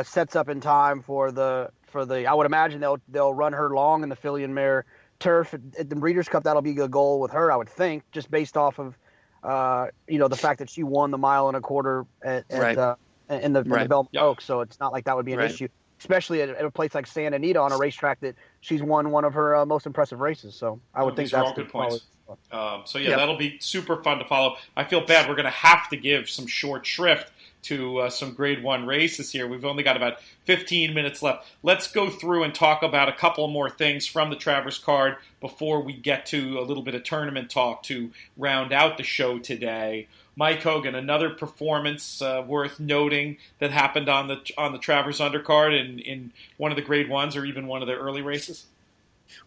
sets up in time for the. I would imagine they'll run her long in the filly and mare turf at the Breeders' Cup. That'll be the goal with her, I would think, just based off of the fact that she won the 1.25 miles in the Belmont Oaks. So it's not like that would be an issue, especially at a place like Santa Anita on a racetrack that she's won one of her most impressive races. So I would think that's all good points. That'll be super fun to follow. I feel bad. We're going to have to give some short shrift to some Grade 1 races here. We've only got about 15 minutes left. Let's go through and talk about a couple more things from the Travers card before we get to a little bit of tournament talk to round out the show today. Mike Hogan, another performance worth noting that happened on the Travers undercard in one of the Grade 1s or even one of the early races?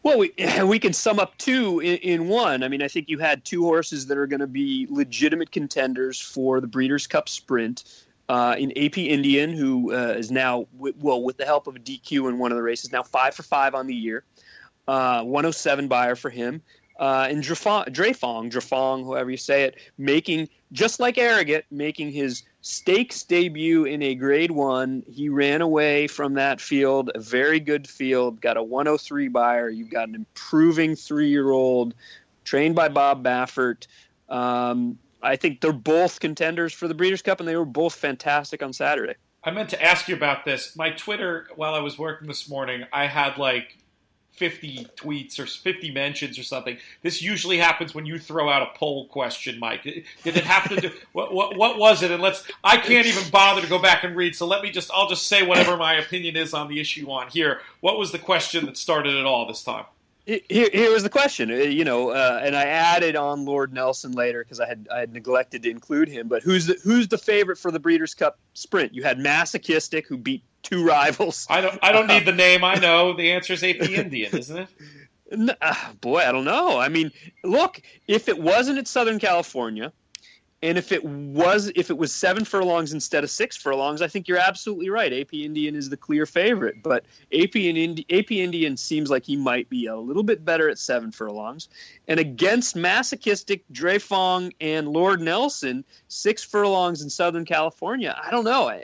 Well, we can sum up two in one. I mean, I think you had two horses that are going to be legitimate contenders for the Breeders' Cup Sprint. In AP Indian, who is now, with the help of a DQ in one of the races, now 5 for 5 on the year. 107 buyer for him. And Drefong, however you say it, making, just like Arrogate, making his stakes debut in a Grade 1. He ran away from that field, a very good field, got a 103 buyer. You've got an improving 3-year-old, trained by Bob Baffert. I think they're both contenders for the Breeders' Cup, and they were both fantastic on Saturday. I meant to ask you about this. My Twitter, while I was working this morning, I had like 50 tweets or 50 mentions or something. This usually happens when you throw out a poll question, Mike. Did it have to do what was it? And I can't even bother to go back and read, so I'll just say whatever my opinion is on the issue on here. What was the question that started it all this time? Here was the question, and I added on Lord Nelson later because I had neglected to include him. But who's the favorite for the Breeders' Cup Sprint? You had Masochistic, who beat two rivals. I don't need the name. I know the answer is AP Indian, isn't it? Boy, I don't know. I mean, look, if it wasn't at Southern California, and if it was 7 furlongs instead of 6 furlongs, I think you're absolutely right. AP Indian is the clear favorite, but AP Indian seems like he might be a little bit better at 7 furlongs. And against Masochistic, Drefong, and Lord Nelson, 6 furlongs in Southern California, I don't know.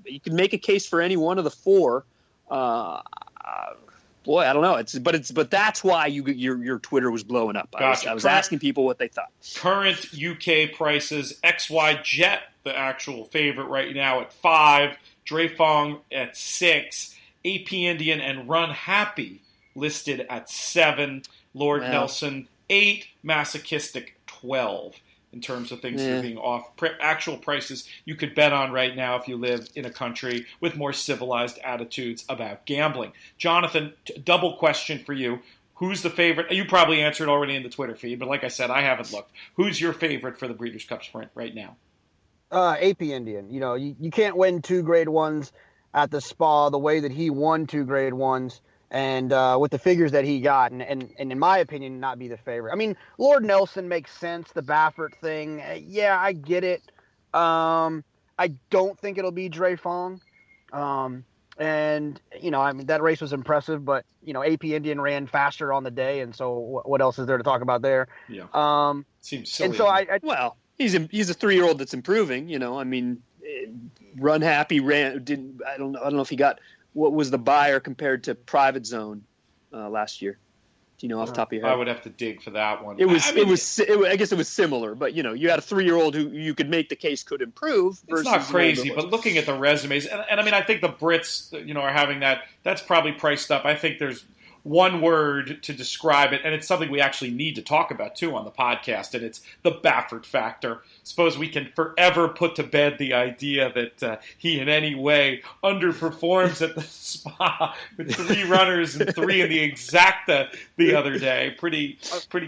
You can make a case for any one of the four. Boy, I don't know. But that's why your Twitter was blowing up. Gotcha. I was asking people what they thought. Current UK prices: XY Jet, the actual favorite right now at 5, Drefong at 6, AP Indian and Run Happy listed at 7, Lord Nelson 8, Masochistic 12. In terms of things that are being off, actual prices you could bet on right now if you live in a country with more civilized attitudes about gambling. Jonathan, double question for you. Who's the favorite? You probably answered already in the Twitter feed, but like I said, I haven't looked. Who's your favorite for the Breeders' Cup Sprint right now? AP Indian. You can't win 2 Grade 1s at the Spa the way that he won 2 Grade 1s. And with the figures that he got, and in my opinion, not be the favorite. I mean, Lord Nelson makes sense, the Baffert thing. Yeah, I get it. I don't think it'll be Drefong. And, I mean, that race was impressive, but, AP Indian ran faster on the day, and so what else is there to talk about there? Yeah. Seems silly. And so well, he's a 3-year-old that's improving, I mean, Run Happy I don't know if he got... What was the buyer compared to Private Zone last year? Do you know off the top of your head? I would have to dig for that one. I guess it was similar, but you had a 3-year-old who you could make the case could improve. It's not crazy, but looking at the resumes, and I mean, I think the Brits, are having that. That's probably priced up. I think there's one word to describe it, and it's something we actually need to talk about too on the podcast, and it's the Baffert factor. Suppose we can forever put to bed the idea that he in any way underperforms at the Spa with 3 runners and 3 in the Exacta the other day. Pretty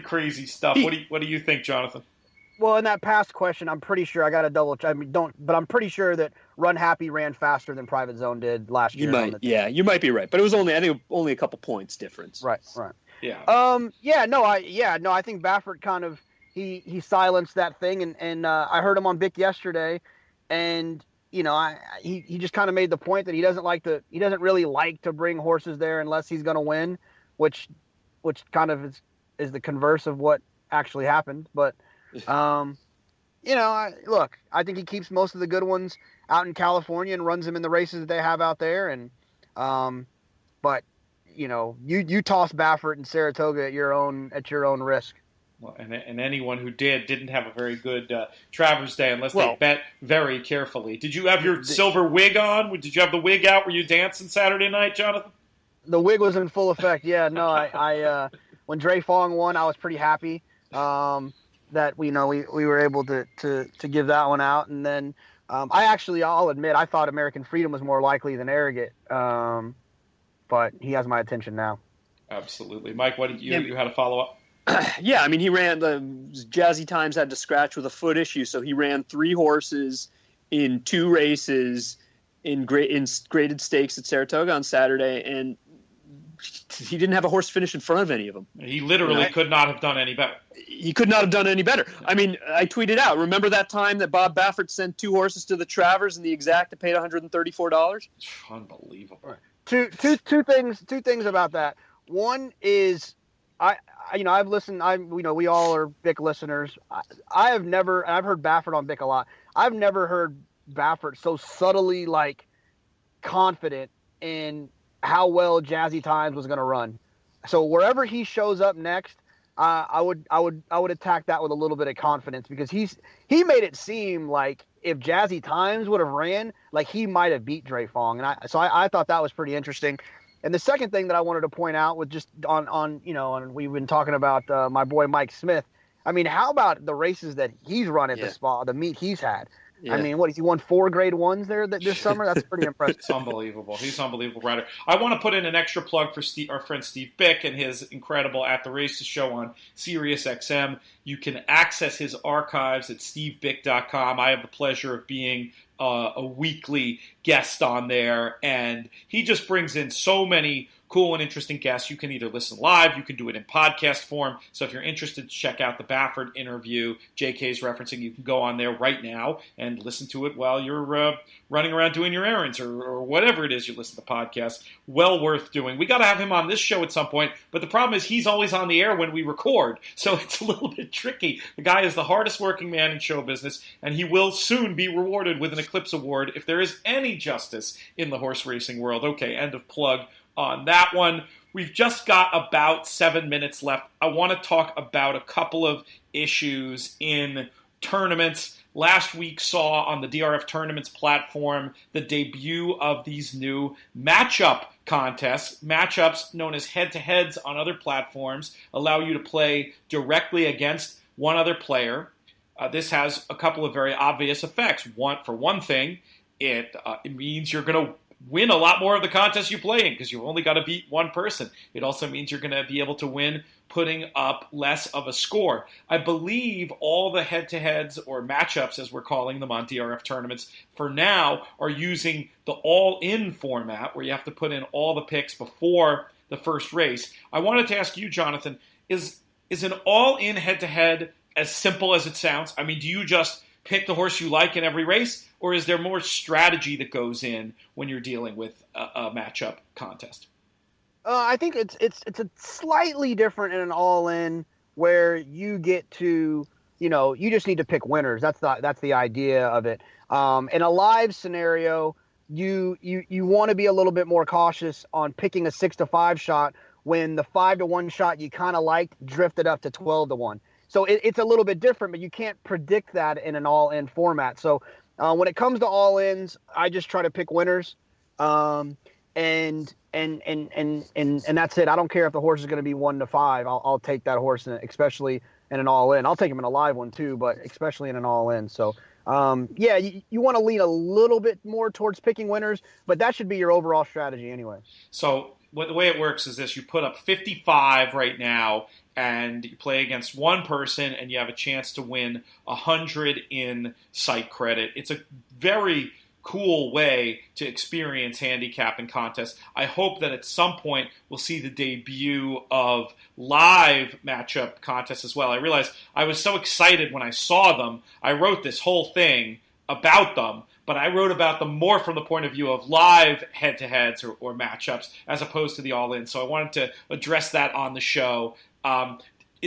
crazy stuff. What do you think, Jonathan? Well, in that past question, I'm pretty sure I got to double check. But I'm pretty sure that Run Happy ran faster than Private Zone did last year. You might be right, but it was only a couple points difference. Right. Yeah. I think Baffert kind of he silenced that thing, and I heard him on Bick yesterday, And he just kind of made the point that he doesn't really like to bring horses there unless he's going to win, which kind of is the converse of what actually happened. But I think he keeps most of the good ones out in California and runs them in the races that they have out there. And but you toss Baffert and Saratoga at your own risk. Well, and anyone who didn't have a very good Travers day unless they bet very carefully. Did you have your silver wig on? Did you have the wig out? Were you dancing Saturday night, Jonathan? The wig was in full effect. Yeah, no, I when Dre Fong won, I was pretty happy that we were able to give that one out. And then I'll admit, I thought American Freedom was more likely than Arrogate, but he has my attention now. Absolutely, Mike. What did you had a follow up? Yeah, I mean, he ran the Jazzy Times had to scratch with a foot issue, so he ran 3 horses in 2 races in graded stakes at Saratoga on Saturday, and he didn't have a horse finish in front of any of them. He literally could not have done any better. He could not have done any better. I mean, I tweeted out, remember that time that Bob Baffert sent 2 horses to the Travers in the exact that paid $134? Unbelievable. Two things about that. One is I've listened. We all are Vic listeners. I've heard Baffert on Vic a lot. I've never heard Baffert so subtly confident in how well Jazzy Times was going to run. So wherever he shows up next, I would attack that with a little bit of confidence, because he made it seem like if Jazzy Times would have ran, he might have beat Dre Fong, and I thought that was pretty interesting. And the second thing that I wanted to point out was just on we've been talking about my boy Mike Smith. I mean, how about the races that he's run at the Spa, the meet he's had? Yeah. I mean, he won 4 grade 1s there this summer? That's pretty impressive. It's unbelievable. He's an unbelievable rider. I want to put in an extra plug for our friend Steve Bick and his incredible At the Races show on SiriusXM. You can access his archives at stevebick.com. I have the pleasure of being a weekly guest on there, and he just brings in so many cool and interesting guests. You can either listen live, you can do it in podcast form. So if you're interested to check out the Baffert interview JK's referencing, you can go on there right now and listen to it while you're running around doing your errands or whatever it is you listen to podcasts. Well worth doing. We got to have him on this show at some point, but the problem is he's always on the air when we record, so it's a little bit tricky. The guy is the hardest working man in show business, and he will soon be rewarded with an Eclipse Award if there is any justice in the horse racing world. Okay, end of plug on that one. We've just got about 7 minutes left. I want to talk about a couple of issues in tournaments. Last week saw on the DRF Tournaments platform the debut of these new matchup contests. Matchups known as head-to-heads on other platforms allow you to play directly against one other player. This has a couple of very obvious effects. For one thing, it means you're going to win a lot more of the contests you play in because you've only got to beat one person. It also means you're going to be able to win putting up less of a score. I believe all the head-to-heads or matchups, as we're calling them on DRF tournaments, for now are using the all-in format where you have to put in all the picks before the first race. I wanted to ask you, Jonathan, is an all-in head-to-head as simple as it sounds? I mean, do you just pick the horse you like in every race, or is there more strategy that goes in when you're dealing with a matchup contest? I think it's a slightly different in an all-in where you get to, you just need to pick winners. That's the idea of it. In a live scenario, you want to be a little bit more cautious on picking a 6-5 shot when the 5-1 shot you kind of liked drifted up to 12-1. So it's a little bit different, but you can't predict that in an all-in format. So when it comes to all-ins, I just try to pick winners, and that's it. I don't care if the horse is going to be 1-5. I'll take that horse, especially in an all-in. I'll take him in a live one too, but especially in an all-in. So you want to lean a little bit more towards picking winners, but that should be your overall strategy anyway. So the way it works is this: you put up 55 right now, and you play against one person, and you have a chance to win 100 in site credit. It's a very cool way to experience handicap and contests. I hope that at some point we'll see the debut of live matchup contests as well. I realized I was so excited when I saw them. I wrote this whole thing about them, but I wrote about them more from the point of view of live head-to-heads or matchups as opposed to the all-in. So I wanted to address that on the show.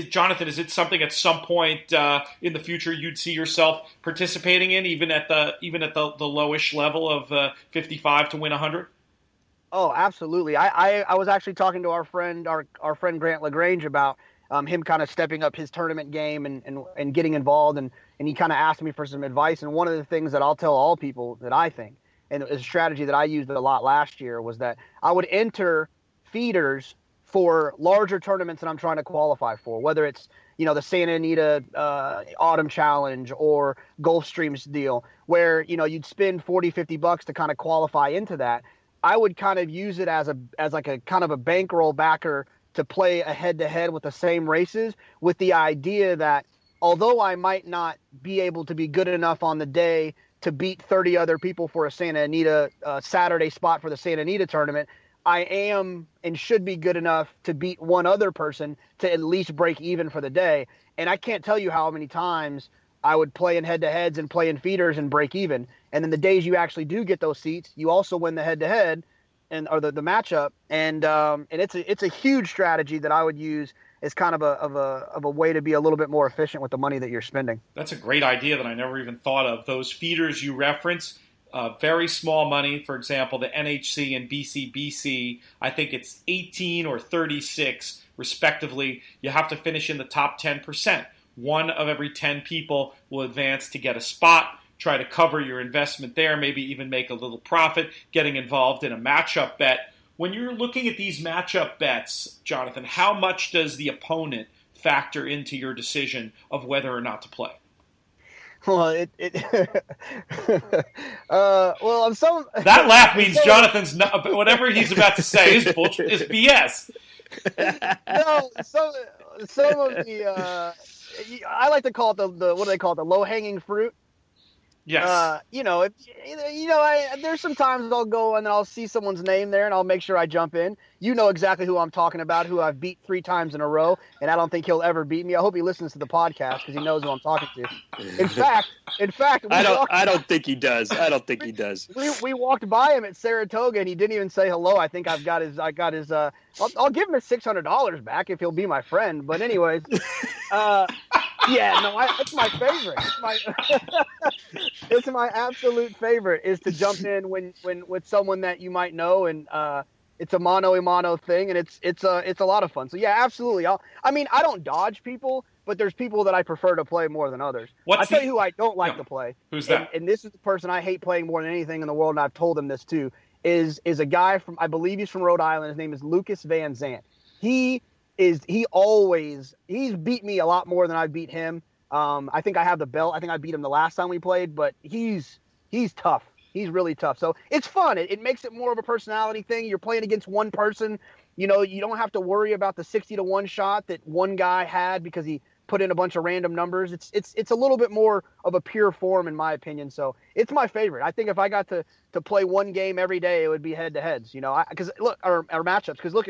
Jonathan, is it something at some point in the future you'd see yourself participating in, even at the lowish level of 55 to win 100? Oh, absolutely. I was actually talking to our friend Grant LaGrange about him kind of stepping up his tournament game and getting involved, and he kind of asked me for some advice. And one of the things that I'll tell all people that I think, and it's a strategy that I used a lot last year, was that I would enter feeders for larger tournaments that I'm trying to qualify for, whether it's, the Santa Anita Autumn Challenge or Gulfstream's deal, where, you'd spend $40-50 to kind of qualify into that. I would kind of use it as like a kind of a bankroll backer to play a head-to-head with the same races, with the idea that although I might not be able to be good enough on the day to beat 30 other people for a Santa Anita Saturday spot for the Santa Anita tournament, I am and should be good enough to beat one other person to at least break even for the day. And I can't tell you how many times I would play in head-to-heads and play in feeders and break even. And then the days you actually do get those seats, you also win the head-to-head or the matchup. And it's a huge strategy that I would use as kind of a way to be a little bit more efficient with the money that you're spending. That's a great idea that I never even thought of. Those feeders you reference, very small money. For example, the NHC and BCBC, I think it's 18 or 36 respectively. You have to finish in the top 10%. One of every 10 people will advance to get a spot, try to cover your investment there, maybe even make a little profit, getting involved in a matchup bet. When you're looking at these matchup bets, Jonathan, how much does the opponent factor into your decision of whether or not to play? Well, I'm so that laugh means Jonathan's not, whatever he's about to say is bullshit, is BS. No, some of the I like to call it the what do they call it, the low hanging fruit. Yes. There's some times I'll go and I'll see someone's name there and I'll make sure I jump in. You know exactly who I'm talking about, who I've beat 3 times in a row, and I don't think he'll ever beat me. I hope he listens to the podcast because he knows who I'm talking to. In fact, I don't think he does. I don't think he does. We walked by him at Saratoga and he didn't even say hello. I think I'll give him his $600 back if he'll be my friend. But anyways, it's my favorite. It's my absolute favorite is to jump in when with someone that you might know, and it's a mano a mano thing, and it's a lot of fun. So yeah, absolutely. I don't dodge people, but there's people that I prefer to play more than others. I'll tell you who I don't like to play. Who's that? And this is the person I hate playing more than anything in the world, and I've told him this too. Is a guy from, I believe he's from Rhode Island. His name is Lucas Van Zandt. He's beat me a lot more than I beat him. I think I have the belt. I think I beat him the last time we played, but he's tough. He's really tough. So it's fun. It makes it more of a personality thing. You're playing against one person. You don't have to worry about the 60-1 shot that one guy had because he put in a bunch of random numbers. It's a little bit more of a pure form, in my opinion. So it's my favorite. I think if I got to play one game every day, it would be head-to-heads. Because look, or matchups. Because look,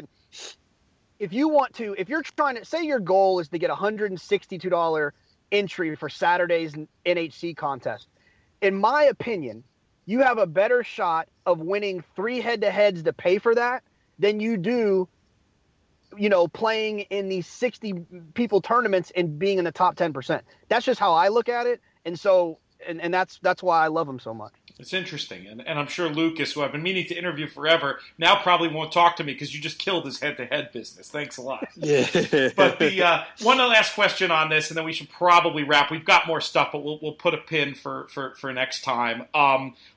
if you're trying to say your goal is to get $162 entry for Saturday's NHC contest, in my opinion, you have a better shot of winning 3 head-to-heads to pay for that than you do, playing in these 60 people tournaments and being in the top 10%. That's just how I look at it. And so, and that's why I love him so much. It's interesting. And I'm sure Lucas, who I've been meaning to interview forever, now probably won't talk to me because you just killed his head-to-head business. Thanks a lot. Yeah. But the one last question on this, and then we should probably wrap. We've got more stuff, but we'll put a pin for next time.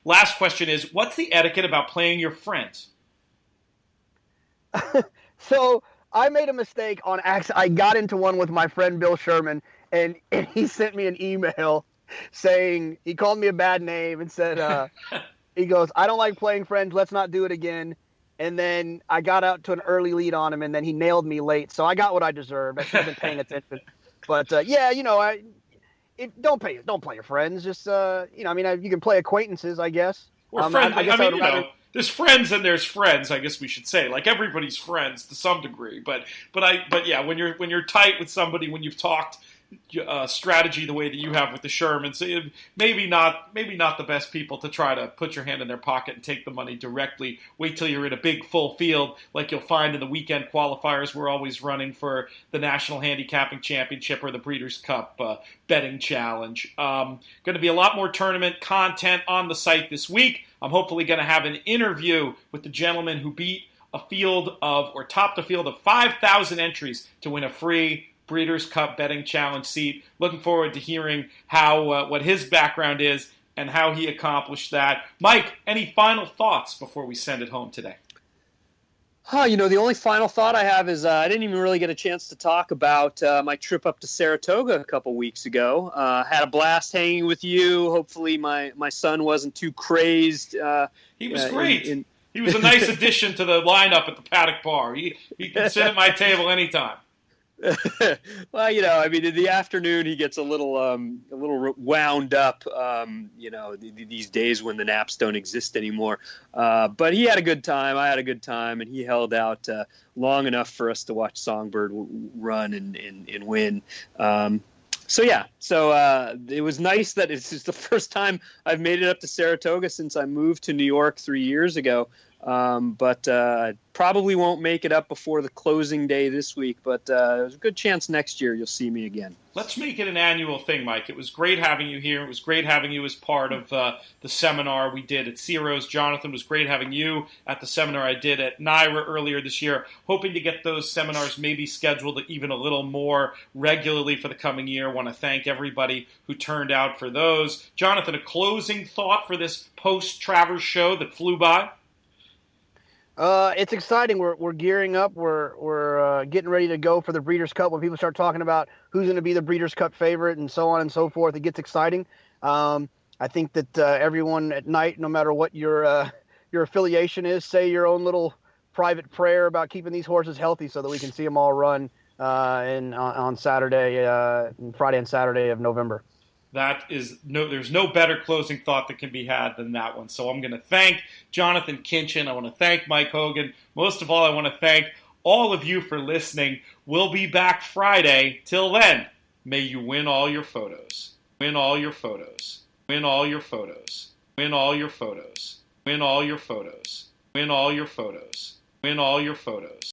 Last question is, what's the etiquette about playing your friends? So I made a mistake on accident. I got into one with my friend Bill Sherman, and he sent me an email saying, he called me a bad name and said, he goes, "I don't like playing friends. Let's not do it again." And then I got out to an early lead on him, and then he nailed me late. So I got what I deserved. I should have been paying attention. But don't play your friends. Just you can play acquaintances, I guess. Or friends. There's friends and there's friends, I guess we should say. Like, everybody's friends to some degree. But yeah, when you're tight with somebody, when you've talked strategy the way that you have with the Shermans. Maybe not the best people to try to put your hand in their pocket and take the money directly. Wait till you're in a big full field like you'll find in the weekend qualifiers we're always running for the National Handicapping Championship or the Breeders' Cup betting challenge. Going to be a lot more tournament content on the site this week. I'm hopefully going to have an interview with the gentleman who topped a field of 5,000 entries to win a free Breeders' Cup betting challenge seat. Looking forward to hearing how what his background is and how he accomplished that. Mike, any final thoughts before we send it home today? The only final thought I have is I didn't even really get a chance to talk about my trip up to Saratoga a couple weeks ago. Had a blast hanging with you. Hopefully my son wasn't too crazed. He was great. He was a nice addition to the lineup at the Paddock Bar. He can sit at my table anytime. Well, in the afternoon he gets a little wound up, these days when the naps don't exist anymore. But he had a good time. I had a good time, and he held out long enough for us to watch Songbird run and win. So it was nice that it's the first time I've made it up to Saratoga since I moved to New York 3 years ago. But probably won't make it up before the closing day this week, but there's a good chance next year you'll see me again. Let's make it an annual thing, Mike. It was great having you here. It was great having you as part of the seminar we did at Ciro's. Jonathan, was great having you at the seminar I did at Naira earlier this year. Hoping to get those seminars maybe scheduled even a little more regularly for the coming year. Want to thank everybody who turned out for those. Jonathan, a closing thought for this post-Travers show that flew by? It's exciting. We're gearing up. We're getting ready to go for the Breeders' Cup. When people start talking about who's going to be the Breeders' Cup favorite and so on and so forth, it gets exciting. I think that everyone at night, no matter what your affiliation is, say your own little private prayer about keeping these horses healthy so that we can see them all run on Saturday, Friday and Saturday of November. There's no better closing thought that can be had than that one. So I'm going to thank Jonathan Kinchin. I want to thank Mike Hogan. Most of all, I want to thank all of you for listening. We'll be back Friday. Till then, may you win all your photos. Win all your photos. Win all your photos. Win all your photos. Win all your photos. Win all your photos. Win all your photos.